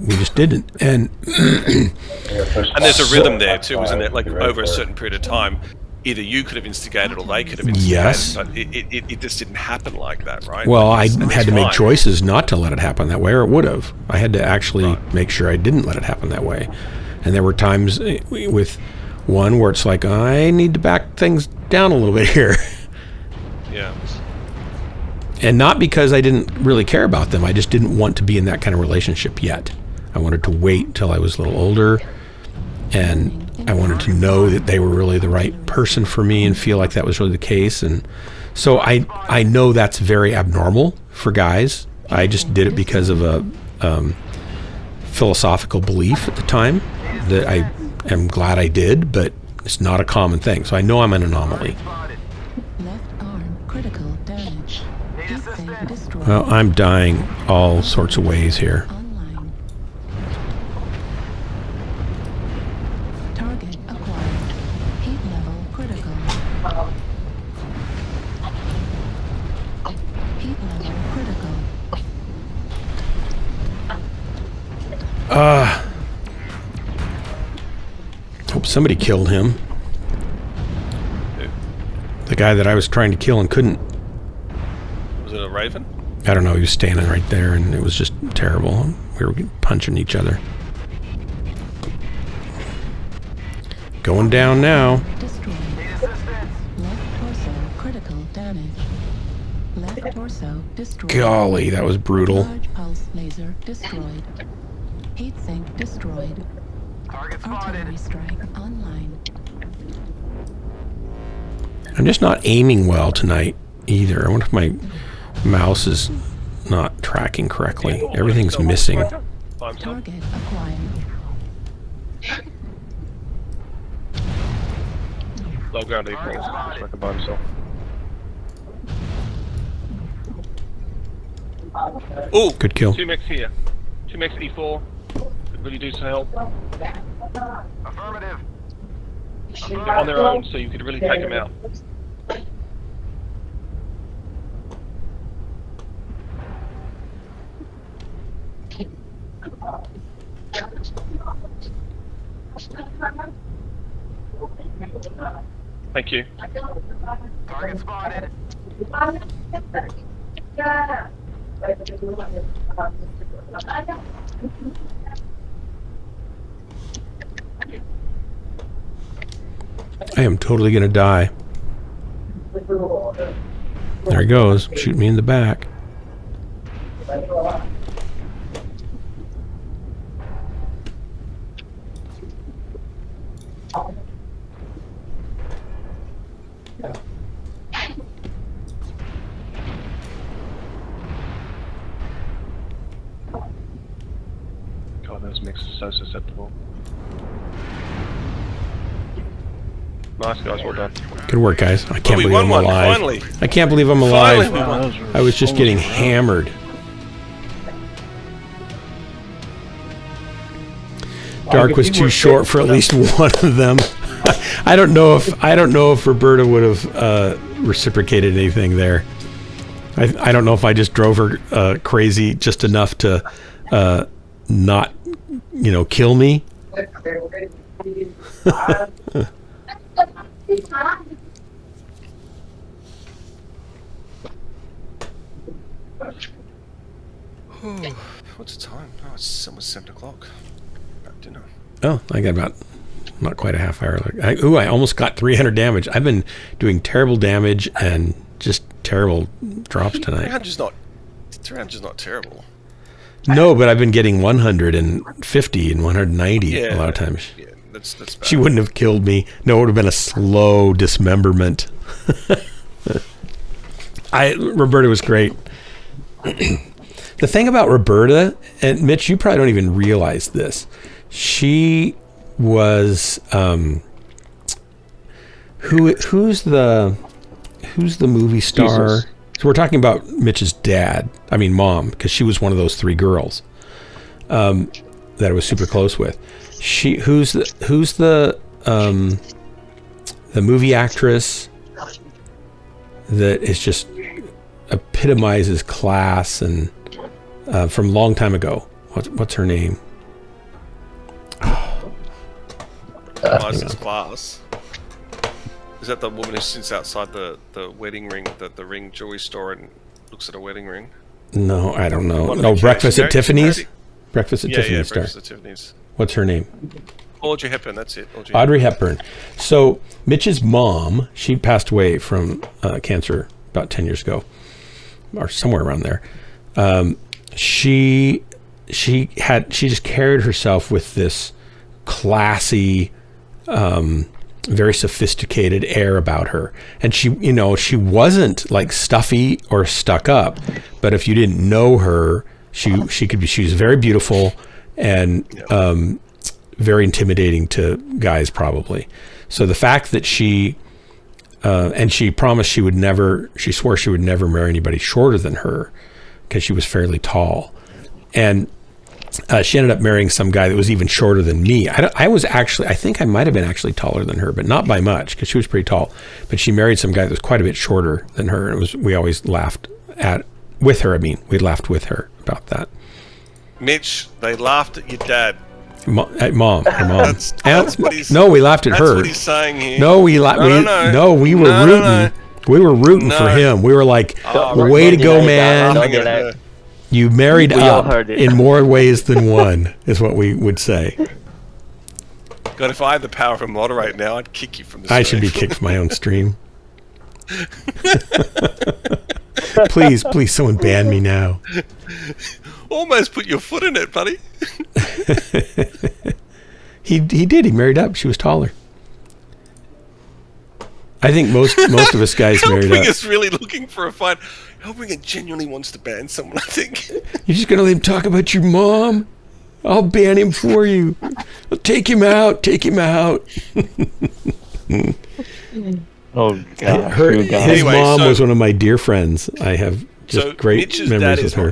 we just didn't. And there's a rhythm there too, isn't it? Like over a certain period of time, either you could have instigated or they could have instigated. Yes. But it just didn't happen like that, right? Well, like I had to make choices not to let it happen that way, or it would have. I had to actually make sure I didn't let it happen that way. And there were times with one where it's like, I need to back things down a little bit here. Yeah. And not because I didn't really care about them. I just didn't want to be in that kind of relationship yet. I wanted to wait until I was a little older, and I wanted to know that they were really the right person for me and feel like that was really the case. And so I know that's very abnormal for guys. I just did it because of a philosophical belief at the time that I am glad I did, but it's not a common thing. So I know I'm an anomaly. Left arm critical damage. Heat sink destroyed. Well, I'm dying all sorts of ways here. Online. Target acquired. Heat level critical. Heat level critical. Hope somebody killed him. The guy that I was trying to kill and couldn't. Was it a raven? I don't know. He was standing right there, and it was just terrible. We were punching each other. Going down now. Destroyed. Left torso critical damage. Left torso destroyed. Golly, that was brutal. Large pulse laser destroyed. Heat sink destroyed. Artillery strike online. I'm just not aiming well tonight either. I wonder if my mouse is not tracking correctly. Everything's missing. Target acquired. Low ground E4. So I can buy himself. Oh, good kill. 2 mechs here. 2 mechs E4. Could really do some help. Affirmative. They're on their own, so you could really take them out. Thank you. Target spotted. I am totally gonna die. There he goes. Shoot me in the back. God, those mechs are so susceptible. Nice guys, well done. Good work, guys. I can't we believe won I'm one, alive. finally. I can't believe I'm alive. Finally we won. I was just getting hammered. Dark was too short for at least one of them. I don't know if Roberta would have reciprocated anything there. I don't know if I just drove her crazy just enough to not, kill me. What's the time? Oh, it's almost 7 o'clock. About dinner. Oh, I got about not quite a half hour. I almost got 300 damage. I've been doing terrible damage and just terrible drops tonight. 300's not terrible. No, but I've been getting 150 and 190 a lot of times. Yeah, that's bad. She wouldn't have killed me. No, it would have been a slow dismemberment. Roberta was great. The thing about Roberta, and Mitch, you probably don't even realize this. She was, who's the movie star? Jesus. So we're talking about Mitch's mom, because she was one of those 3 girls that I was super close with. Who's the movie actress that is just epitomizes class and from a long time ago? What's her name? License class. Is that the woman who sits outside the wedding ring, the ring jewelry store, and looks at a wedding ring? No, I don't know. One of No, the Breakfast at characters- Tiffany's. Breakfast at Yeah, Tiffany's star. Breakfast at Tiffany's. What's her name? Audrey Hepburn, that's it. Audrey Hepburn. So Mitch's mom, she passed away from cancer about 10 years ago, or somewhere around there. She just carried herself with this classy, very sophisticated air about her, and she wasn't like stuffy or stuck up, but if you didn't know her, she was very beautiful and very intimidating to guys probably. So the fact that she promised she swore she would never marry anybody shorter than her because she was fairly tall, and she ended up marrying some guy that was even shorter than me. I think I might have been actually taller than her, but not by much because she was pretty tall. But she married some guy that was quite a bit shorter than her, and we always laughed with her. We laughed with her about that. Mitch, they laughed at your dad. At mom. That's what he's. No, we laughed at her. That's what he's saying here. No, we were rooting. We were rooting for him. We were like, "Way to go, man! You married up in more ways than one," is what we would say. God, if I had the power to moderate now, I'd kick you from the stream. I should be kicked from my own stream. Please, someone ban me now. Almost put your foot in it, buddy. He did. He married up. She was taller. I think most of us guys married up. Helping is really looking for a fight. Helping genuinely wants to ban someone, I think. You're just gonna let him talk about your mom? I'll ban him for you. I'll take him out. Oh God! His mom was one of my dear friends. I have just great Mitch's memories dad with her.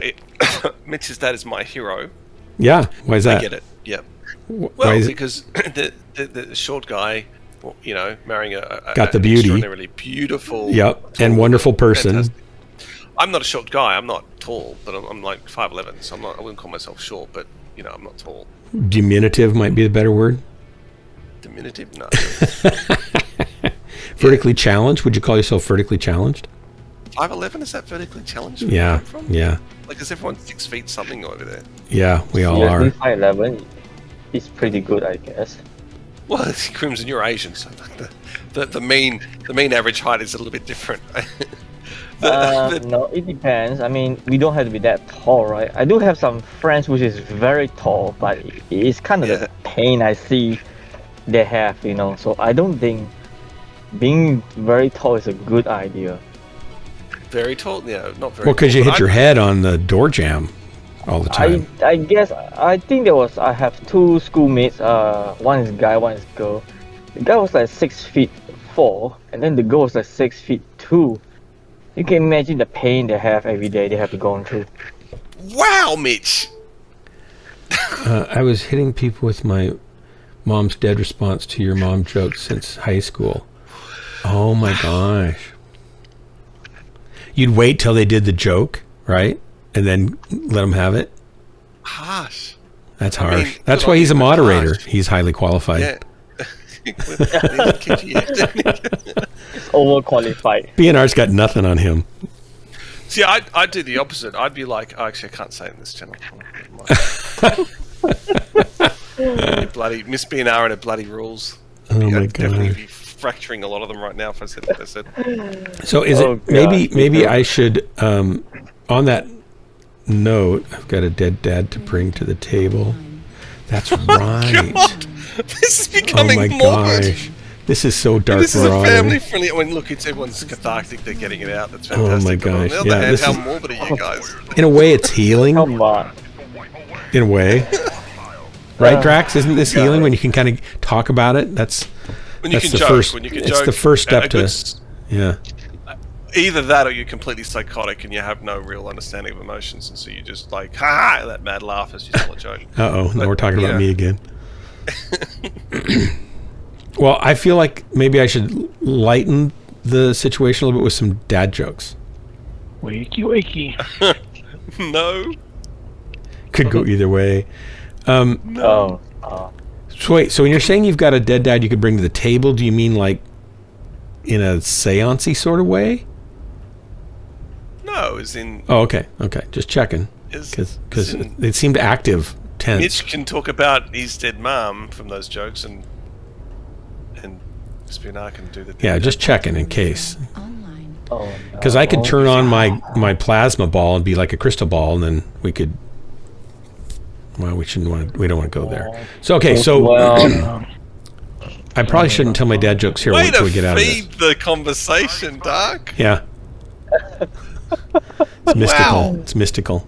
Mitch's dad is my hero. Yeah, why is that? I get it. Yeah. Why is because the short guy, marrying a got the beauty, extraordinarily beautiful, and wonderful person. Fantastic. I'm not a short guy. I'm not tall, but I'm like 5'11", so I wouldn't call myself short, but I'm not tall. Diminutive might be the better word. Diminutive, no. Vertically challenged? Would you call yourself vertically challenged? 5'11", is that vertically challenged? Yeah. Like, is everyone 6 feet something over there? Yeah, we all are. 5'11" is pretty good, I guess. Well, Crimson, you're Asian, so the mean average height is a little bit different. No, it depends. I mean, we don't have to be that tall, right? I do have some friends which is very tall, but it's kind of the pain I see they have, So I don't think being very tall is a good idea. Very tall? Yeah, not very. Well, because you hit your head on the door jamb all the time. I guess I think I have 2 schoolmates. One is guy, one is girl. The guy was like 6'4", and then the girl was like 6'2". You can imagine the pain they have every day. They have to go through. Wow, Mitch. I was hitting people with my mom's dead response to your mom jokes since high school. Oh my gosh. You'd wait till they did the joke, right? And then let them have it? Harsh. That's harsh. That's why he's a moderator. He's highly qualified. Yeah. It's overqualified. BNR's got nothing on him. See, I'd do the opposite. I'd be like, actually, I can't say it in this channel. Bloody Miss BNR and her bloody rules. I'd definitely be fracturing a lot of them right now if I said what I said. So is it maybe I should on that note, I've got a dead dad to bring to the table. That's right. God, this is becoming oh my morbid. Gosh. This is so dark. This is a family friendly. I mean, look, everyone's cathartic. They're getting it out. That's fantastic. Oh my gosh! On the other hand, how morbid are you guys? In a way, it's healing. Come on. In a way, right, Drax? Isn't this healing when you can kind of talk about it? That's When you That's can the joke, first. when you can It's joke, the first step a good to. Yeah. Either that, or you're completely psychotic and you have no real understanding of emotions, and so you just like ha that mad laugh as you tell a joke. Now we're talking about yeah. me again. Well, I feel like maybe I should lighten the situation a little bit with some dad jokes. Wakey, wakey. No. Could go either way. No. So wait, so when you're saying you've got a dead dad you could bring to the table, do you mean like in a seance-y sort of way? No, as in. Oh, okay. Just checking. Because it seemed active, tense. Mitch can talk about his dead mom from those jokes, and Spooner can do the. Yeah, just checking in case. Oh, Because I could turn on my plasma ball and be like a crystal ball, and then we could. Well, we don't want to go there. So okay, so I probably shouldn't tell my dad jokes here. Wait till we get out of this. Feed the conversation, Doc. Yeah. It's mystical. Wow. It's mystical.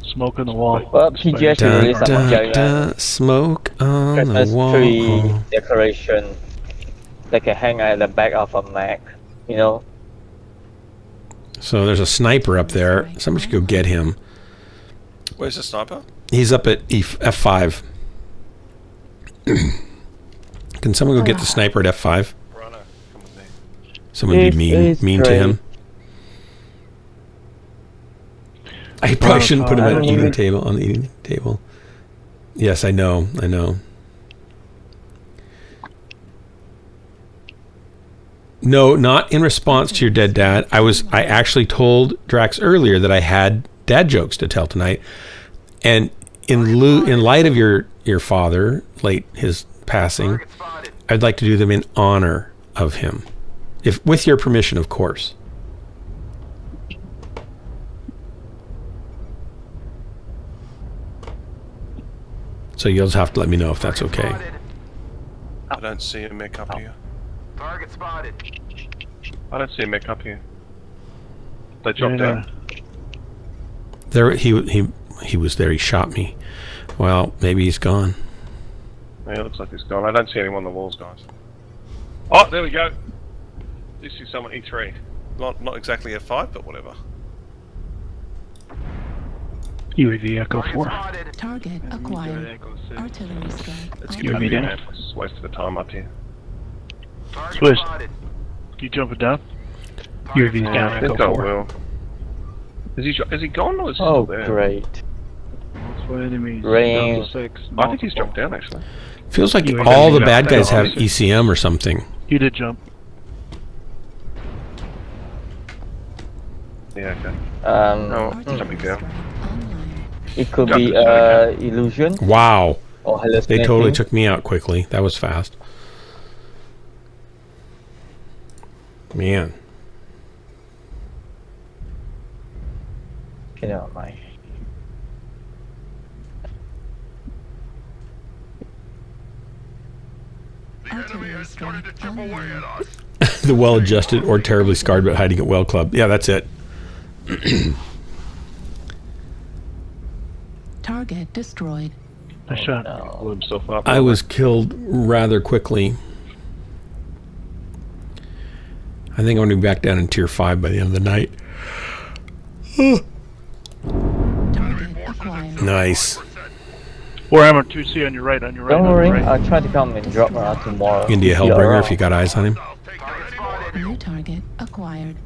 Smoke on the wall. Well, PGS should release some smoke on Christmas the wall. tree decoration that can hang at the back of a Mech, you know. So there's a sniper up there. Somebody should go get him. Where's the sniper? He's up at F5. Can someone go get the sniper at F5? Someone be mean to him. I probably shouldn't put him at the eating table. On the eating table. Yes, I know. No, not in response to your dead dad. I actually told Drax earlier that I had dad jokes to tell tonight, and in light of your father, his passing, I'd like to do them in honor of him, if with your permission, of course. So you'll just have to let me know if that's okay. I don't see a mech up here. Target spotted. I don't see a mech up here. They dropped down. There, he was there. He shot me. Well, maybe he's gone. Yeah, it looks like he's gone. I don't see anyone on the walls, guys. Oh, there we go. This is someone E3. Not exactly F5, but whatever. UAV Echo 4. Target acquired. Artillery strike. Let's UAV get back in down. there. It's a waste of the time up here. Swiss, you jumping down? UAV's Yeah, down I Echo think I 4. will. Is he gone or is he Oh, still there? great. Rain. I think he's dropped down actually. Feels like UAV all the down. bad guys have Obviously. ECM or something. You did jump. Yeah, okay. Oh, jumping down. It could Jump be to illusion Wow. or They hallucinating. totally took me out quickly. That was fast. Man. You know, my. The enemy has started to chip away at us. The well-adjusted or terribly scarred but hiding at well club. Yeah, that's it. Target destroyed. Nice shot. Blew himself up. I was killed rather quickly. I think I'm going to be back down in tier 5 by the end of the night. Target acquired. Nice. Warhammer 2C on your right, on your right. Don't on your worry, right. I'll try to come and drop around tomorrow. You can be a if you're Hellbringer around. if you got eyes on him. New target acquired.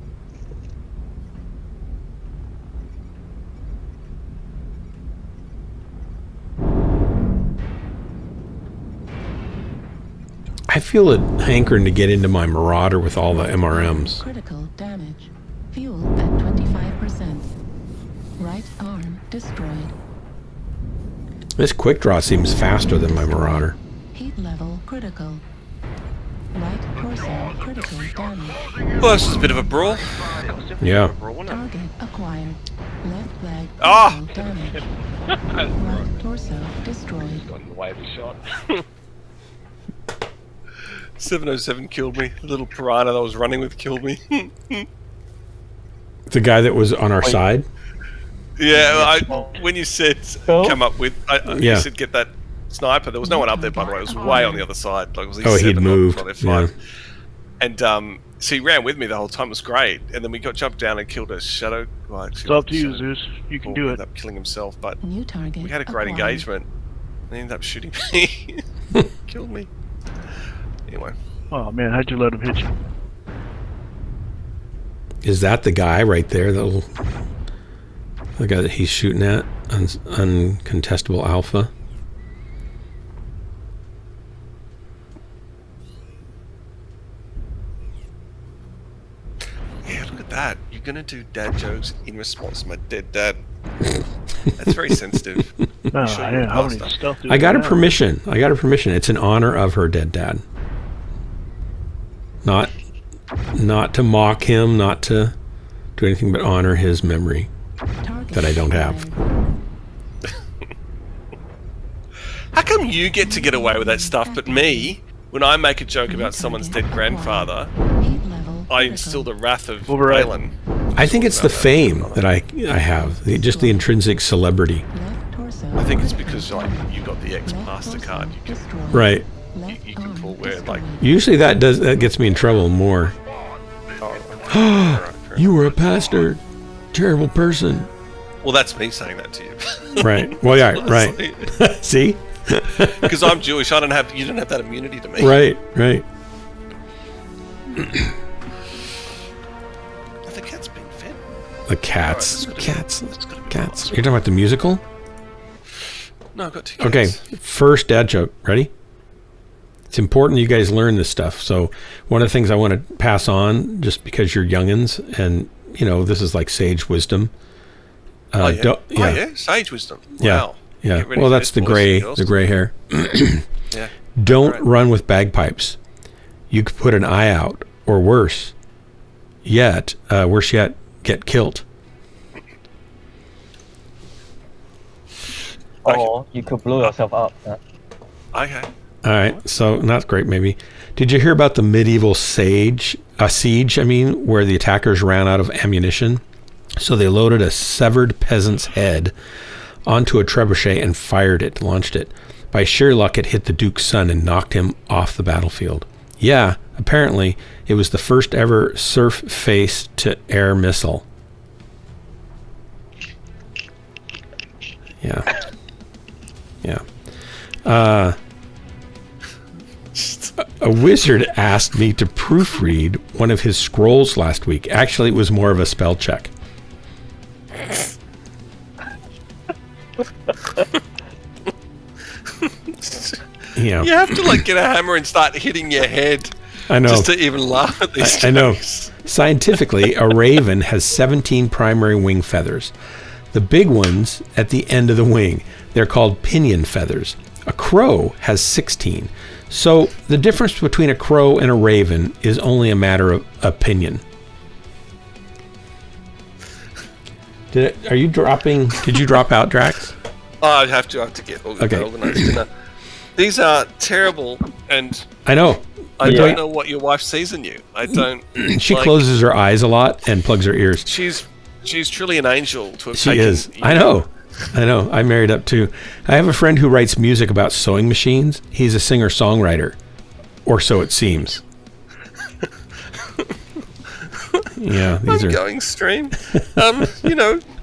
I feel a hankering to get into my Marauder with all the MRMs. Critical damage. Fuel at 25%. Right arm destroyed. This quick draw seems faster than my Marauder. Heat level critical. Right torso critical damage. Well, this is a bit of a brawl. Yeah. Target acquired. Left leg Ah! critical damage. Right torso destroyed. Got in the way of the shot. 707 killed me. The little piranha that was running with killed me. The guy that was on our side? Yeah, when you said come up with, you Yeah. said get that sniper. There was no one up there, by the way. It was way on the other side. Like, it was Oh, he'd moved. F5. And so he ran with me the whole time. It was great. And then we got jumped down and killed a shadow. Well, It's up to you, Zeus. You can do it. Ended up killing himself, but New target we had a great acquired. engagement. He ended up shooting me. Killed me. Anyway. Oh man, how'd you let him hit you? Is that the guy right there? The guy that he's shooting at? Uncontestable Alpha? Yeah, look at that. You're going to do dad jokes in response to my dead dad. That's very sensitive. No, Sure, yeah, how many Master. stuff do I got we her have? permission. It's in honor of her dead dad. Not to mock him, not to do anything but honor his memory that I don't have. How come you get away with that stuff, but me, when I make a joke about someone's dead grandfather, I instill the wrath of Valen? I think it's the fame that I have, just the intrinsic celebrity. I think it's because you got the ex-pastor card. You can, Right. you can pull where, like... Usually that gets me in trouble more. Oh, You were a pastor. Terrible person. well, that's me saying that to you. Right. Well, yeah, right. See? Because I'm Jewish, you don't have that immunity to me. Right. The cat's being fed. The cats. Alright, Cats. it's gotta be Cats. You're talking about the musical? No, I've got two Okay, cats. first dad joke. Ready? It's important you guys learn this stuff. So one of the things I want to pass on, just because you're youngins, and this is like sage wisdom. Oh yeah, sage wisdom. Wow. Yeah. Get ready Well, for that's this, the boys gray and hair. Yeah. Don't Right. run with bagpipes. You could put an eye out, or worse yet, get killed. Or you could blow yourself up. Okay. All right, so not great, maybe. Did you hear about the medieval siege? Where the attackers ran out of ammunition, so they loaded a severed peasant's head onto a trebuchet and launched it. By sheer luck, it hit the Duke's son and knocked him off the battlefield. Yeah, apparently, it was the first ever surface-to-air missile. Yeah. A wizard asked me to proofread one of his scrolls last week. Actually, it was more of a spell check. You have to get a hammer and start hitting your head. I know. Just to even laugh at these. I know. Scientifically, a raven has 17 primary wing feathers. The big ones at the end of the wing, they're called pinion feathers. A crow has 16. So the difference between a crow and a raven is only a matter of opinion. Did you drop out, Drax? Oh, I have to get organized. These are terrible, and I know. I don't know what your wife sees in you. I don't. She closes her eyes a lot and plugs her ears. She's truly an angel to have She taken. is. I know. I married up too. I have a friend who writes music about sewing machines. He's a singer-songwriter, or so it seems. Yeah, these I'm are going stream.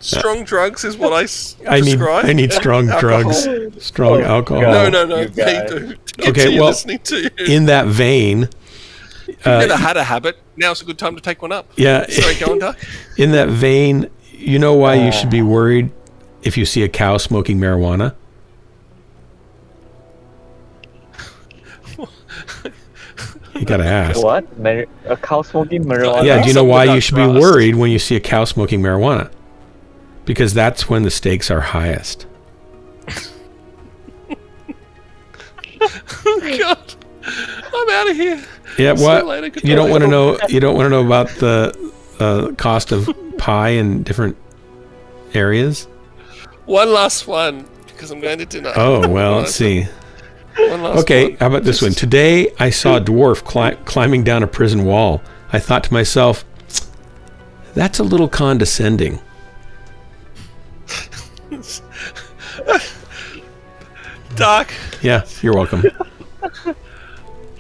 Strong drugs is what I prescribe. I need strong drugs, strong alcohol. No. Okay, well, in that vein, you've never had a habit. Now's a good time to take one up. Yeah. Sorry, go on, Doug. In that vein, you know why you should be worried if you see a cow smoking marijuana? You gotta ask. What? A cow smoking marijuana? Yeah, do you know why you should be worried when you see a cow smoking marijuana? Because that's when the stakes are highest. God, I'm out of here. Yeah, what? Later. You don't want to know. You don't want to know about the cost of pie in different areas. One last one, because I'm going to dinner. Oh well, let's see. Okay, how about this one? Today I saw a dwarf climbing down a prison wall. I thought to myself, that's a little condescending. Dark. Yeah, you're welcome.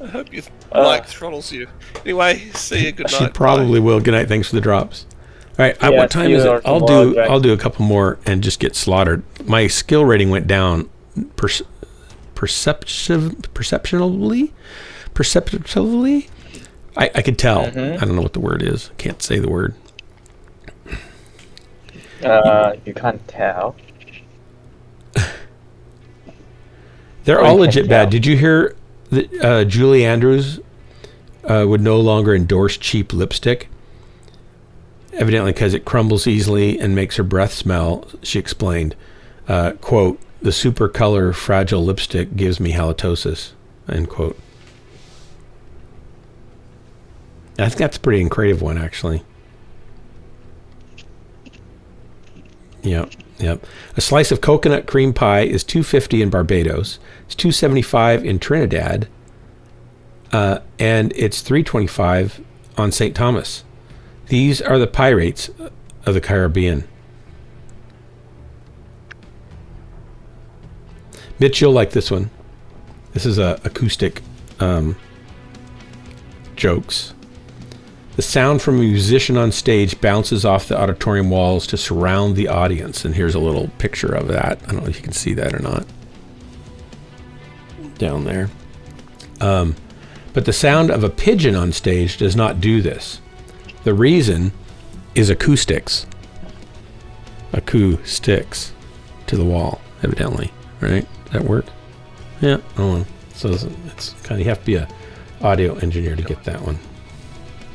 I hope your mic throttles you. Anyway, see you. Good night. She probably will. Good night. Thanks for the drops. All right, Yeah, what time see is you it? I'll tomorrow, Jack. do a couple more and just get slaughtered. My skill rating went down perceptively. I could tell. I don't know what the word is. Can't say the word. You can't tell. They're Or all you legit can bad. tell. Did you hear that Julie Andrews would no longer endorse cheap lipstick? Evidently because it crumbles easily and makes her breath smell, she explained. Quote, the super color fragile lipstick gives me halitosis, end quote. I think that's a pretty creative one, actually. Yep. A slice of coconut cream pie is $2.50 in Barbados. It's $2.75 in Trinidad, and it's $3.25 on St. Thomas. These are the pie rates of the Caribbean. Mitch, you'll like this one. This is acoustic jokes. The sound from a musician on stage bounces off the auditorium walls to surround the audience. And here's a little picture of that. I don't know if you can see that or not. Down there. But the sound of a pigeon on stage does not do this. The reason is acoustics. Acoustics to the wall, evidently. Right? Does that work? Yeah. Oh, so it's kind of, you have to be a audio engineer to get that one.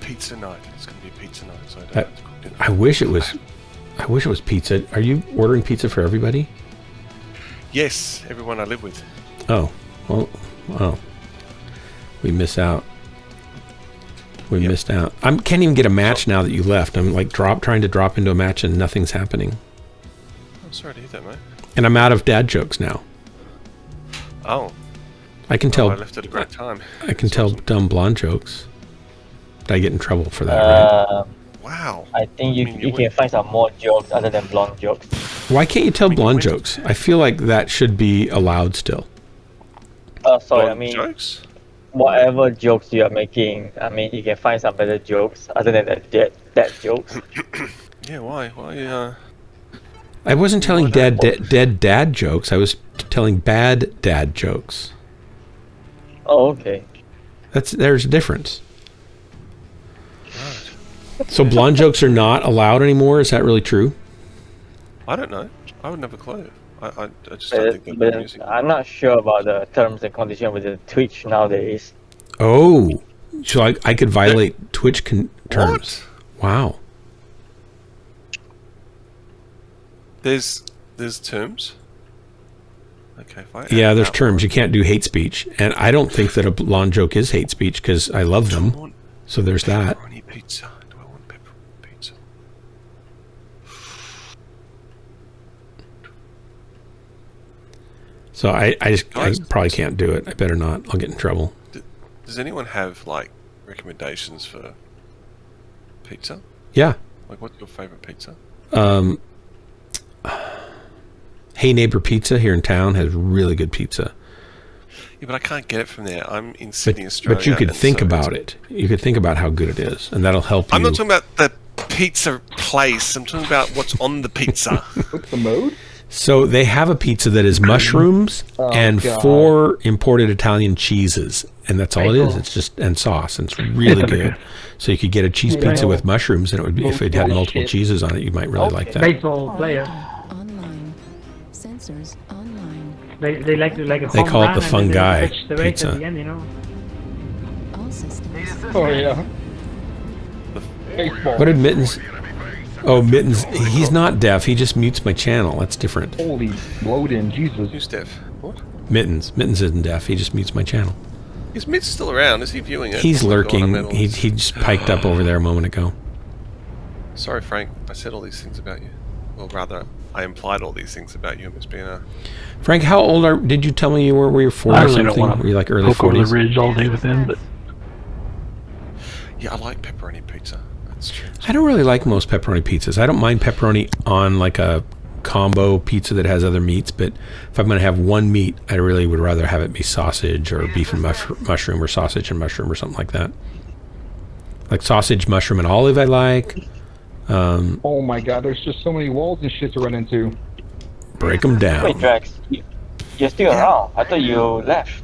Pizza night. It's going to be pizza night, so I don't have to cook dinner. I wish it was pizza. Are you ordering pizza for everybody? Yes, everyone I live with. Oh, well, wow. We miss out. We missed out. I can't even get a match now that you left. I'm like trying to drop into a match and nothing's happening. I'm sorry to hear that, mate. And I'm out of dad jokes now. Oh. I can tell. I left at a great time. I can tell dumb blonde jokes. I get in trouble for that, right? Wow. I think you can find some more jokes other than blonde jokes. Why can't you tell blonde jokes? I feel like that should be allowed still. Sorry, Blonde I mean, jokes? whatever jokes you are making, I mean, you can find some better jokes other than the dead jokes. Yeah, why? Why, I wasn't telling dead dad jokes. I was telling bad dad jokes. Oh, okay. There's a difference. So blonde jokes are not allowed anymore? Is that really true? I don't know. I would never clue. I just don't think they're music. I'm not sure about the terms and conditions with the Twitch nowadays. Oh, so I could violate Twitch terms. Wow. There's terms? Okay, fine. Yeah, there's terms. You can't do hate speech. And I don't think that a blonde joke is hate speech because I love them. So there's that. Pepperoni pizza. Do I want pepperoni pizza? So I probably can't do it. I better not. I'll get in trouble. Does anyone have, like, recommendations for pizza? Yeah. Like, what's your favorite pizza? Hey Neighbor Pizza here in town has really good pizza. Yeah, but I can't get it from there. I'm in Sydney, Australia. But you could think about it. You could think about how good it is, and that'll help you. I'm not talking about the pizza place. I'm talking about what's on the pizza. What's the mode? So they have a pizza that is mushrooms and God. 4 imported Italian cheeses, and that's all it is. It's just and sauce, and it's really good. So you could get a cheese pizza with mushrooms, and it would be if it had multiple cheeses on it, you might really like that. Baseball player. Online. Sensors online. They like to They call it the fungi pizza. At the end, you know? All systems. Oh yeah. Baseball. What did Mittens? Oh, Mittens. He's not deaf. He just mutes my channel. That's different. Holy load-in, Jesus. Who's deaf? What? Mittens isn't deaf. He just mutes my channel. Is Mitch still around? Is he viewing it? He's Oh my God, lurking. I'm He just piked up over there a moment ago. Sorry, Frank. I said all these things about you. Well, rather, I implied all these things about you. It's been a... Frank, how old did you tell me you were? Were you 40 I or really don't something? want Were you like to early poke over 40s? the ridge all day with him, but Yeah, I like pepperoni pizza. That's true. I don't really like most pepperoni pizzas. I don't mind pepperoni on like a combo pizza that has other meats, but if I'm going to have one meat, I really would rather have it be sausage or beef and mushroom or sausage and mushroom or something like that. Like sausage, mushroom, and olive I like. Oh my god, there's just so many walls and shit to run into. Break them down. Wait, Drax, you're still around. I thought you left.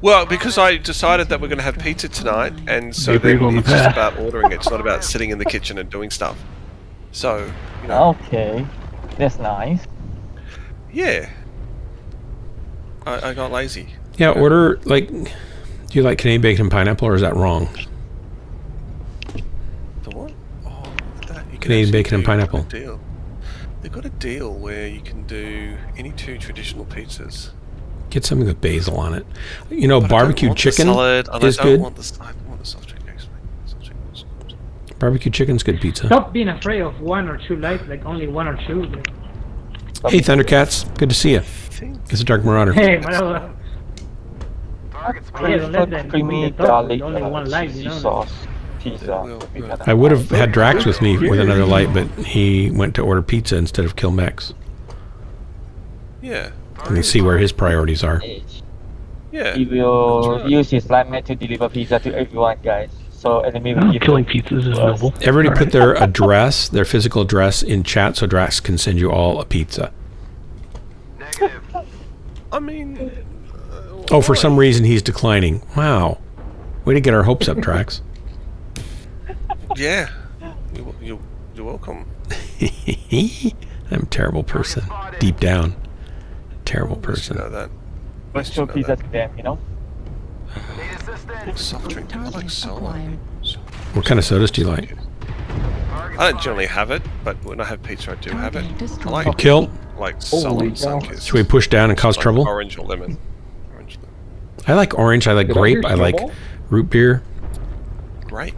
Well, because I decided that we're going to have pizza tonight, and so then it's just about ordering it. It's not about sitting in the kitchen and doing stuff. So, you know. Okay, that's nice. Yeah. I got lazy. Yeah, order, like, do you like Canadian bacon and pineapple, or is that wrong? The what? Oh, that. You Canadian bacon and pineapple. Deal. They've got a deal where you can do any 2 traditional pizzas. Get something with basil on it. You know, barbecue chicken is good. Barbecue chicken's good pizza. Stop being afraid of 1 or 2 lights, like only 1 or 2. Hey, Thundercats. Good to see you. It's a Dark Marauder. Hey, Marauder. Creamy garlic cheese sauce pizza. I would have had Drax with me with another light, but he went to order pizza instead of kill Mechs. Yeah. You can see where his priorities are. Yeah. He will use his light mate to deliver pizza to everyone, guys. So enemy will give killing pizzas is noble. Everybody put their address, their physical address, in chat so Drax can send you all a pizza. I mean... Oh, for some reason he's declining. Wow. Way to get our hopes up, Drax. Yeah. You're welcome. I'm a terrible person. Deep down. Terrible person. You know that. Let's show pizza to them, you know? Soft drink. I like solo. What kind of sodas do you like? I don't generally have it, but when I have pizza, I do have it. I like Kill? Like solid Sunkist. Should we push down and cause like trouble? Orange or lemon. I like orange. I like grape. I like root beer. Grape?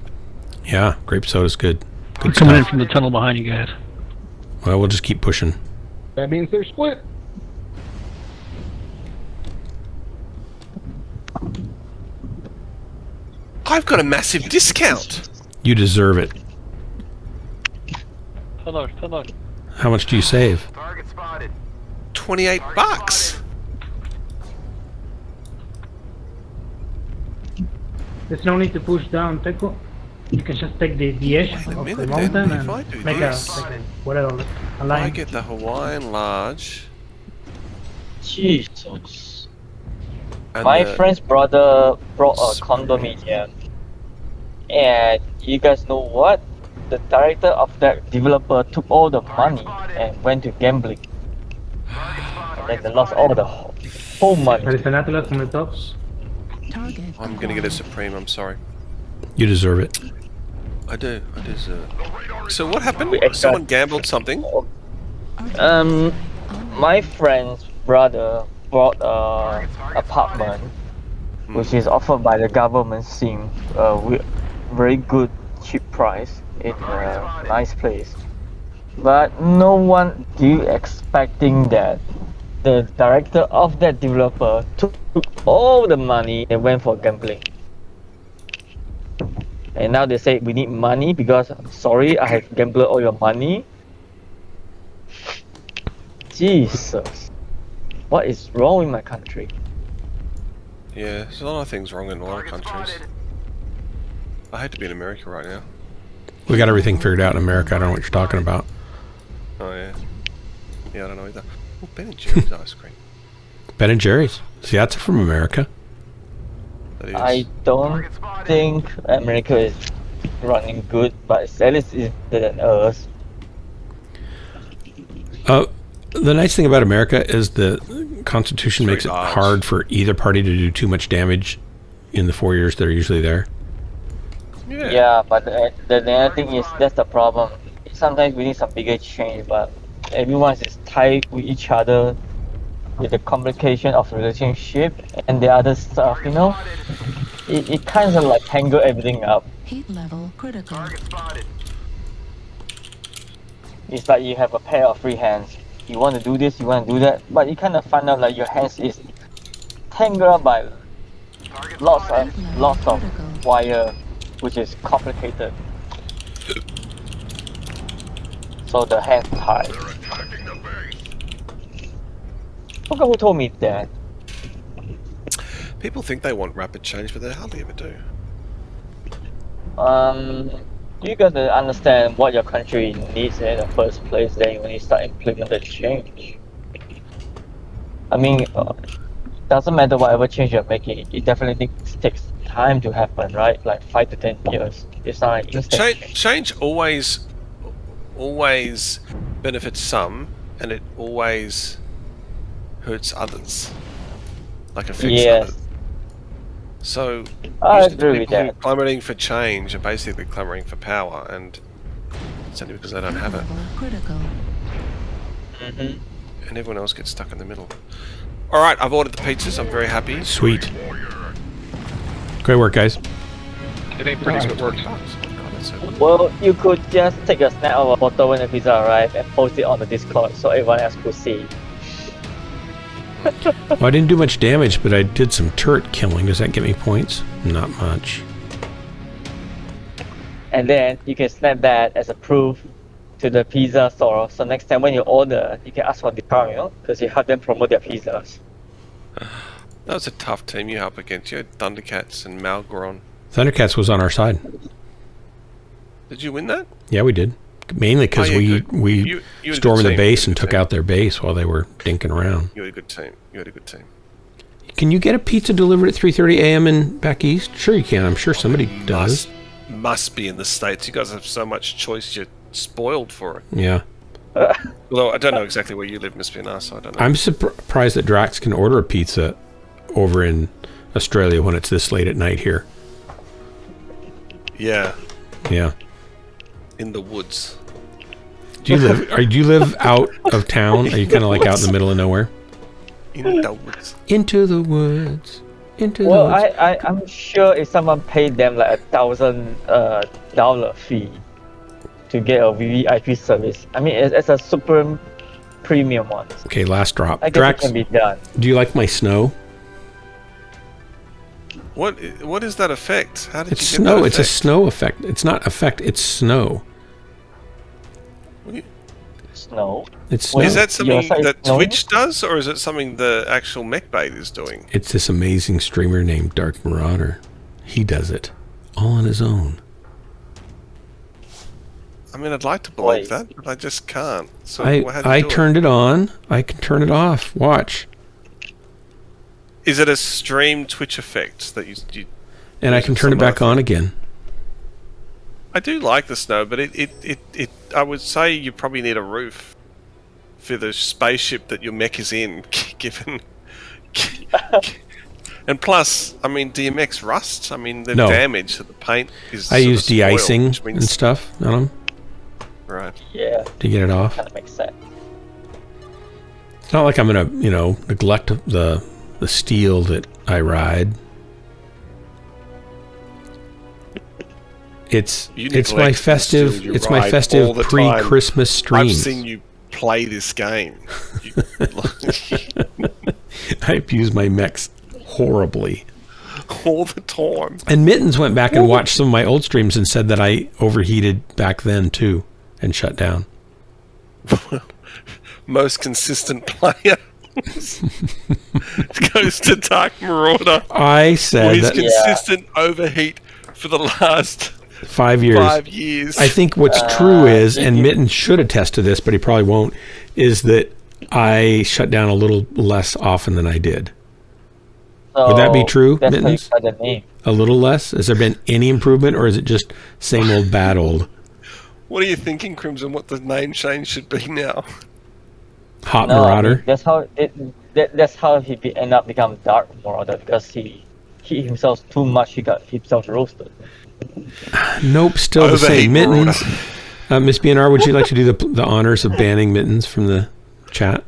Yeah, grape soda's good. Good Coming in stuff. from the tunnel behind you guys. Well, we'll just keep pushing. That means they're split. I've got a massive discount. You deserve it. Tunnel. How much do you save? $28. There's no need to push down, Teco. You can just take the edge of the mountain and make a whatever, a line. I get the Hawaiian large. Jesus. And My friend's brother brought a condominium. And you guys know what? The director of that developer took all the money and went to gambling. And then they lost all the whole money. There is an Atlas on the top. I'm gonna get a Supreme, I'm sorry. You deserve it. I do, I deserve it. So what happened? Someone gambled something? My friend's brother bought a apartment which is offered by the government SIM with very good cheap price in a nice place. But no one expecting that the director of that developer took all the money and went for gambling. And now they say we need money because sorry, I have gambled all your money. Jesus. What is wrong with my country? Yeah, there's a lot of things wrong in a lot of countries. I hate to be in America right now. We got everything figured out in America. I don't know what you're talking about. Oh yeah. Yeah, I don't know either. Oh, Ben & Jerry's ice cream. Ben & Jerry's. See, that's from America. That is. I don't think America is running good, but at least it's better than us. The nice thing about America is the Constitution makes it hard for either party to do too much damage in the 4 years they're usually there. Yeah, but the other thing is that's the problem. Sometimes we need some bigger change, but everyone is tied with each other with the complication of relationship and the other stuff, you know? It kind of like tangle everything up. Heat level critical. It's like you have a pair of free hands. You want to do this, you want to do that, but you kind of find out like your hands is tangled up by lots of wire, which is complicated. So the hands tied. forgot who told me that. People think they want rapid change, but they hardly ever do. You gotta understand what your country needs in the first place, then when you start implementing the change. I mean, doesn't matter whatever change you're making, it definitely takes time to happen, right? Like 5 to 10 years. It's not like instant Change always benefits some, and it always hurts others. Like affects others. So I usually agree the with people who that. are clamoring for change are basically clamoring for power, and it's only because they don't have it. Critical. And everyone else gets stuck in the middle. Alright, I've ordered the pizzas, I'm very happy. Sweet. Great work, guys. It ain't pretty, but it works. Well, you could just take a snap of a photo when the pizza arrives and post it on the Discord so everyone else could see. Well, I didn't do much damage, but I did some turret killing. Does that get me points? Not much. And then you can snap that as a proof to the pizza store. So next time when you order, you can ask for discount, you know, because you help them promote their pizzas. That was a tough team you up against. You had Thundercats and Malgron. Thundercats was on our side. Did you win that? Yeah, we did. Mainly because we you had a stormed good the team. base and took out their base while they were dinking around. You had a good team. You had a good team. Can you get a pizza delivered at 3:30 a.m. in back east? Sure you can. I'm sure somebody does. Must be in the States. You guys have so much choice, you're spoiled for it. Yeah. Although I don't know exactly where you live, Must be nice, so I don't know. I'm surprised that Drax can order a pizza over in Australia when it's this late at night here. Yeah. Yeah. In the woods. Do you live out of town? Are you kind of like out in the middle of nowhere? In the woods. Into the woods. Into Well, the woods. I'm sure if someone paid them like $1,000 fee to get a VVIP service, I mean, it's a super premium one. Okay, last drop. I guess Drax, it can be done. do you like my snow? What is that effect? How did It's you get snow. that It's a effect? snow effect. It's not effect. It's snow. Snow? It's snow. Is that something that snowing? Twitch does, or is it something the actual Mechbait is doing? It's this amazing streamer named Dark Marauder. He does it all on his own. I mean, I'd like to believe that, but I just can't. So how do you I do it? turned it on. I can turn it off. Watch. Is it a stream Twitch effect that you And I can turn it back on again. I do like the snow, but it I would say you probably need a roof for the spaceship that your mech is in, given. And plus, I mean, do your mechs rust? I mean, they're No. damaged, so the paint is. I sort of use de-icing spoiled, which and means- stuff on them Right. Yeah. to get it off. That makes sense. It's not like I'm gonna, neglect the steel that I ride. It's You my neglect the festive steel you it's my ride all festive the time. pre-Christmas streams. I've seen you play this game. I abuse my mechs horribly. All the time. And Mittens went back and watched some of my old streams and said that I overheated back then too and shut down. Most consistent player goes to Dark Marauder. I said He's that consistent overheat for the last 5 years. 5 years. I think what's true is, and Mitten should attest to this, but he probably won't, is that I shut down a little less often than I did. Would that be true, That's how you Mittens? got the name. A little less? Has there been any improvement, or is it just same old, bad old? What are you thinking, Crimson? What the name change should be now? Hot No, Marauder? that's how that's how he end up become Dark Marauder, because he himself too much. He got himself roasted. Nope, still the Overheat same. Mittens. Miss BNR, would you like to do the honors of banning Mittens from the chat?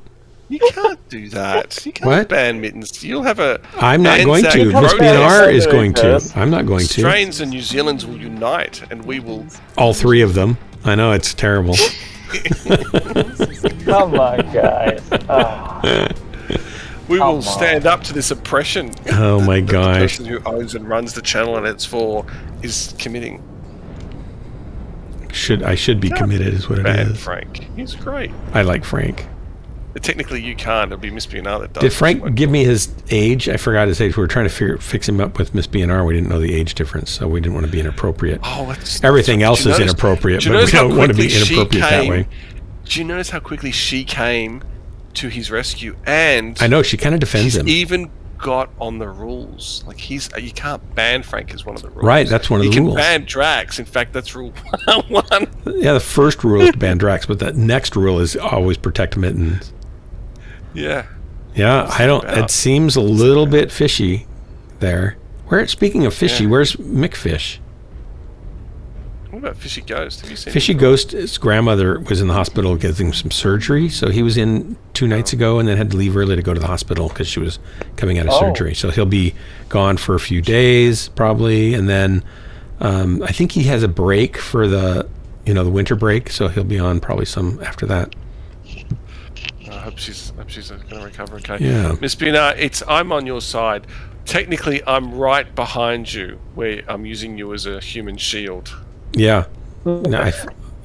You can't do that. You can't What? ban Mittens. You'll have a. I'm not going Anzac to. Miss protest. BNR is going to. I'm not going to. Australians and New Zealanders will unite, and we will. All three of them. I know, it's terrible. Come on, guys. Ah. We will stand up to this oppression. Oh my that gosh. The person who owns and runs the channel and it's for is committing. I should be committed is what it Ban is. Frank. He's great. I like Frank. Technically, you can't. It'll be Miss BNR that does. Did Frank give me his age? I forgot his age. We were trying to fix him up with Miss BNR. We didn't know the age difference, so we didn't want to be inappropriate. Oh, everything else is inappropriate, but we don't want to be inappropriate that way. Do you notice how quickly she came to his rescue? And I know she kind of defends him. Even got on the rules. Like you can't ban Frank as one of the rules. Right, that's one of the rules. You can ban Drax. In fact, that's rule 1. Yeah, the first rule is to ban Drax, but the next rule is always protect Mittens. Yeah. Yeah, I don't. It seems a little bit fishy there. Speaking of fishy, where's McFish? What about Fishy Ghost? Have you seen Fishy Ghost? His grandmother was in the hospital getting some surgery, so he was in 2 nights ago, and then had to leave early to go to the hospital because she was coming out of surgery. So he'll be gone for a few days probably, and then I think he has a break for the winter break, so he'll be on probably some after that. I hope she's going to recover okay. Yeah. Miss BNR, I'm on your side. Technically, I'm right behind you, where I'm using you as a human shield. Yeah. No,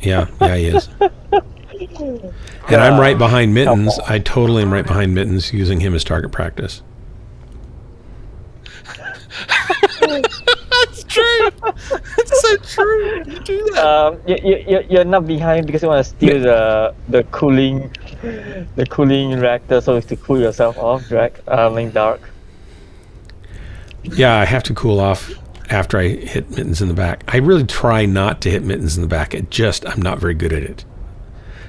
he is. And I'm right behind Mittens. I totally am right behind Mittens, using him as target practice. That's true. That's so true. You do that. You're not behind because you want to steal the cooling reactor, so to cool yourself off, Dark. Yeah, I have to cool off after I hit Mittens in the back. I really try not to hit Mittens in the back. I'm not very good at it.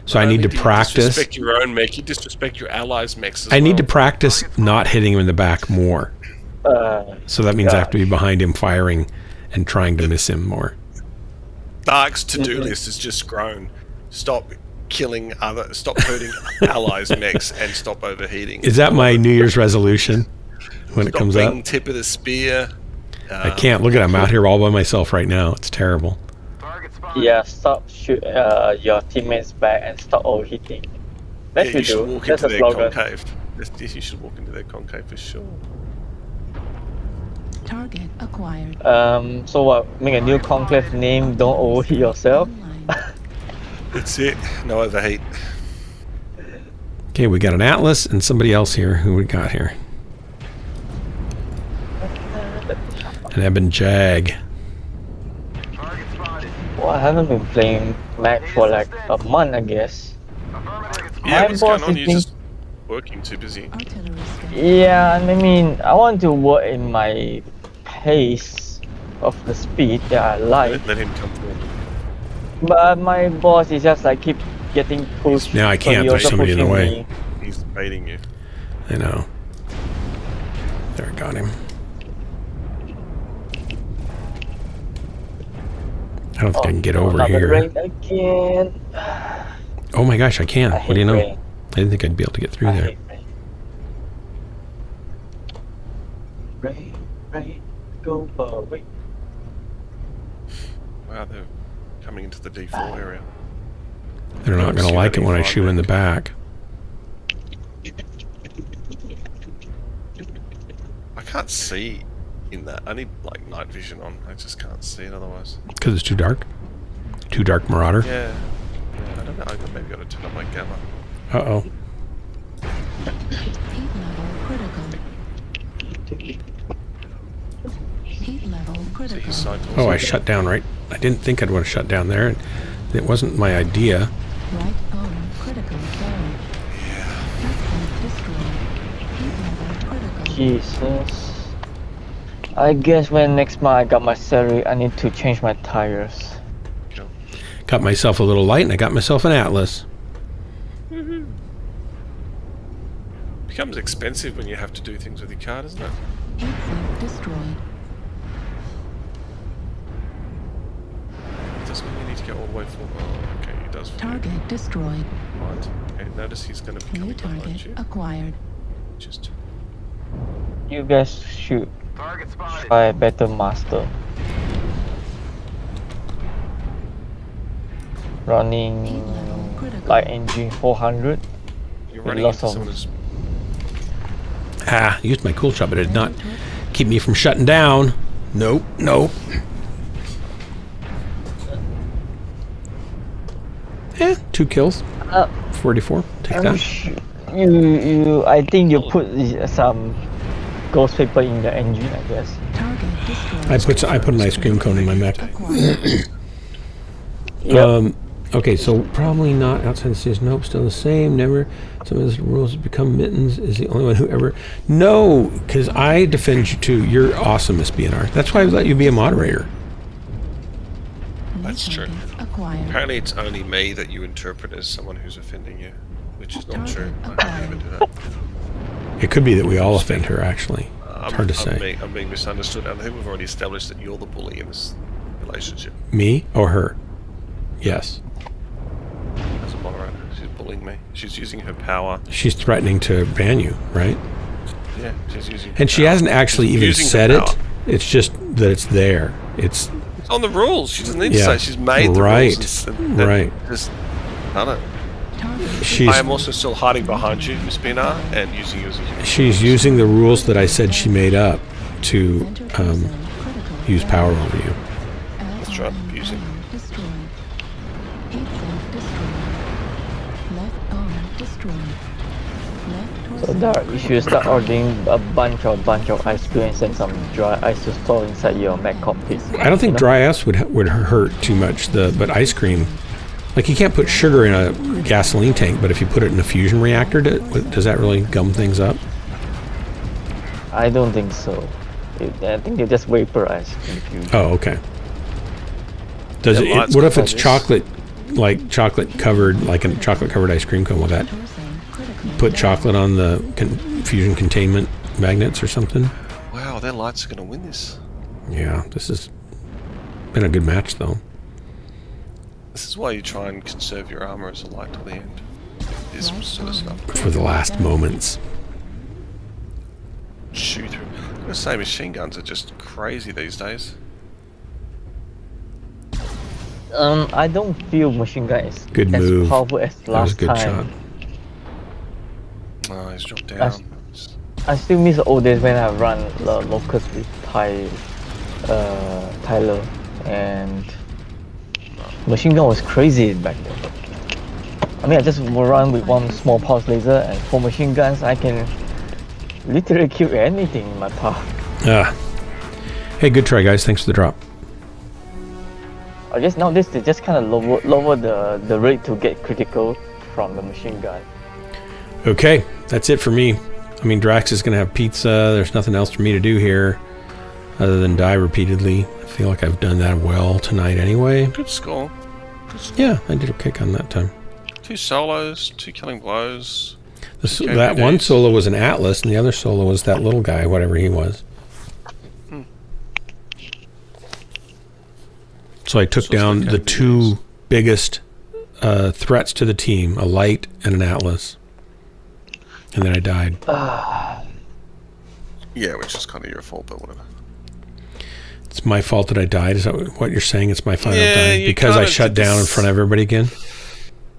So I need to practice. You disrespect your own mech. You disrespect your allies' mechs as I need to practice not hitting him in the back more. So that means I have to be behind him firing and trying to miss him more. Dark's to-do list has just grown. Stop hurting allies' mechs and stop overheating. Is that my New Year's resolution when it comes up? Tip of the spear. I can't. Look at it. I'm out here all by myself right now. It's terrible. Yeah, stop shoot your teammates back and stop overheating. You should walk into their concave. You should walk into their concave for sure. Target acquired. So what? Make a new conclave name. Don't overheat yourself. That's it. No overheat. Okay, we got an Atlas and somebody else here. Who we got here? An Ebon Jag. Well, I haven't been playing Mech for like a month, I guess. Yeah, what's going on? You're just working too busy. Yeah, I mean, I want to work in my pace of the speed that I like. Let him come forward. But my boss is just like keep getting pushed. Now I can't. There's somebody in the way. He's baiting you. I know. There, I got him. I don't think I can get over here. Again. Oh my gosh, I can. What do you know? I didn't think I'd be able to get through there. Rain, go away. Wow, they're coming into the D4 area. They're not going to like it when I shoot in the back. I can't see in that. I need like night vision on. I just can't see it otherwise. Because it's too dark? Too dark, Marauder? Yeah, I don't know. I maybe got to turn up my gamma. Uh-oh. Heat level critical. Heat level critical. Oh, I shut down right. I didn't think I'd want to shut down there. It wasn't my idea. Right arm critical damage. Jesus. I guess when next month I got my salary, I need to change my tires. Got myself a little light and I got myself an Atlas. Becomes expensive when you have to do things with your car, doesn't it? Heat sink destroyed. Doesn't mean you need to go all the way forward. Oh, okay, he does. Target destroyed. Right. Okay, notice he's going to be coming behind you. Acquired. Just. You guys should try a better master. Running light engine 400. You're running lots into of Ah, used my cool shot, but it did not keep me from shutting down. Nope, nope. 2 kills. 44. Take that. I think you put some ghost paper in the engine, I guess. I put an ice cream cone in my mech. Yep. Okay, so probably not outside the stage. Nope, still the same. Never. Some of the rules have become Mittens is the only one who ever. No, because I defend you too. You're awesome, Miss BNR. That's why I let you be a moderator. That's true. Apparently, it's only me that you interpret as someone who's offending you, which is not true. I never do that. It could be that we all offend her. Actually, it's hard to say. I'm being misunderstood. I think we've already established that you're the bully in this relationship. Me or her? Yes. As a moderator, she's bullying me. She's using her power. She's threatening to ban you, right? Yeah, she's using. And she hasn't actually even said it. It's just that it's there. It's on the rules. She doesn't need to say. She's made the rules. Right. Just done it. I am also still hiding behind you, Miss Bina, and using you as a human. She's using the rules that I said she made up to use power over you. That's right, abusing. So Dark, you should start ordering a bunch of ice cream and send some dry ice to store inside your mech cockpit. I don't think dry ice would hurt too much. But ice cream, like you can't put sugar in a gasoline tank, but if you put it in a fusion reactor, does that really gum things up? I don't think so. I think they just vaporize. Oh, okay. Does it? What if it's chocolate, like chocolate covered, like a chocolate covered ice cream cone with that? Put chocolate on the fusion containment magnets or something. Wow, their lights are going to win this. Yeah, this has been a good match, though. This is why you try and conserve your armor as a light till the end. This sort of stuff. For the last moments. Shoot through. I'm going to say machine guns are just crazy these days. I don't feel machine gun is good as move. powerful as That was a last good time. shot. Oh, he's dropped down. I still miss the old days when I run the locust with Tyler, and machine gun was crazy back then. I mean, I just run with one small pulse laser, and for machine guns, I can literally kill anything in my path. Hey, good try, guys. Thanks for the drop. I guess nowadays they just kind of lower the rate to get critical from the machine gun. Okay, that's it for me. I mean, Drax is going to have pizza. There's nothing else for me to do here other than die repeatedly. I feel like I've done that well tonight anyway. Good score. Yeah, I did okay on that time. 2 solos, 2 killing blows. That one solo was an Atlas, and the other solo was that little guy, whatever he was. So I took down the 2 biggest threats to the team, a light and an Atlas. And then I died. Yeah, which is kind of your fault, but whatever. It's my fault that I died? Is that what you're saying? It's my final die? you Because I kinda shut did down in this- front of everybody again?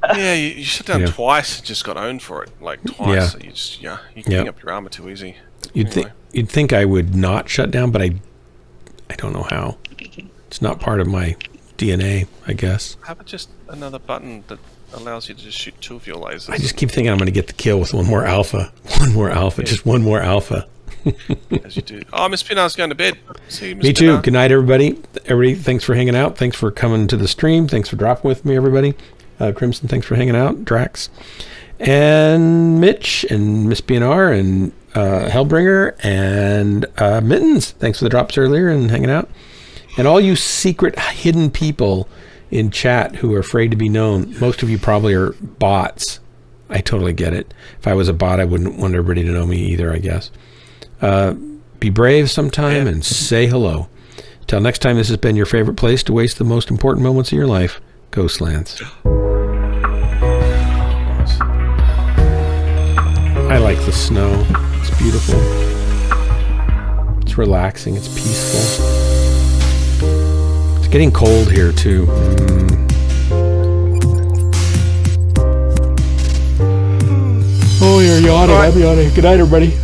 Yeah, you shut down twice and just got owned for it. Like twice. Yeah. So you just, you're giving up your armor too easy. You'd think I would not shut down, but I don't know how. It's not part of my DNA, I guess. Have just another button that allows you to just shoot 2 of your lasers. I just keep thinking I'm going to get the kill with one more alpha. One more alpha. Just one more alpha. As you do. Oh, Miss Pinar's going to bed. See you, Miss Me too. Pinar. Good night, everybody. Everybody, thanks for hanging out. Thanks for coming to the stream. Thanks for dropping with me, everybody. Crimson, thanks for hanging out. Drax. And Mitch and Miss BNR and Hellbringer and Mittens. Thanks for the drops earlier and hanging out. And all you secret hidden people in chat who are afraid to be known. Most of you probably are bots. I totally get it. If I was a bot, I wouldn't want everybody to know me either, I guess. Be brave sometime and say hello. Till next time, this has been your favorite place to waste the most important moments of your life. Ghostlands. I like the snow. It's beautiful. It's relaxing. It's peaceful. It's getting cold here, too. Oh, you're yawning. I'm yawning. Good night, everybody.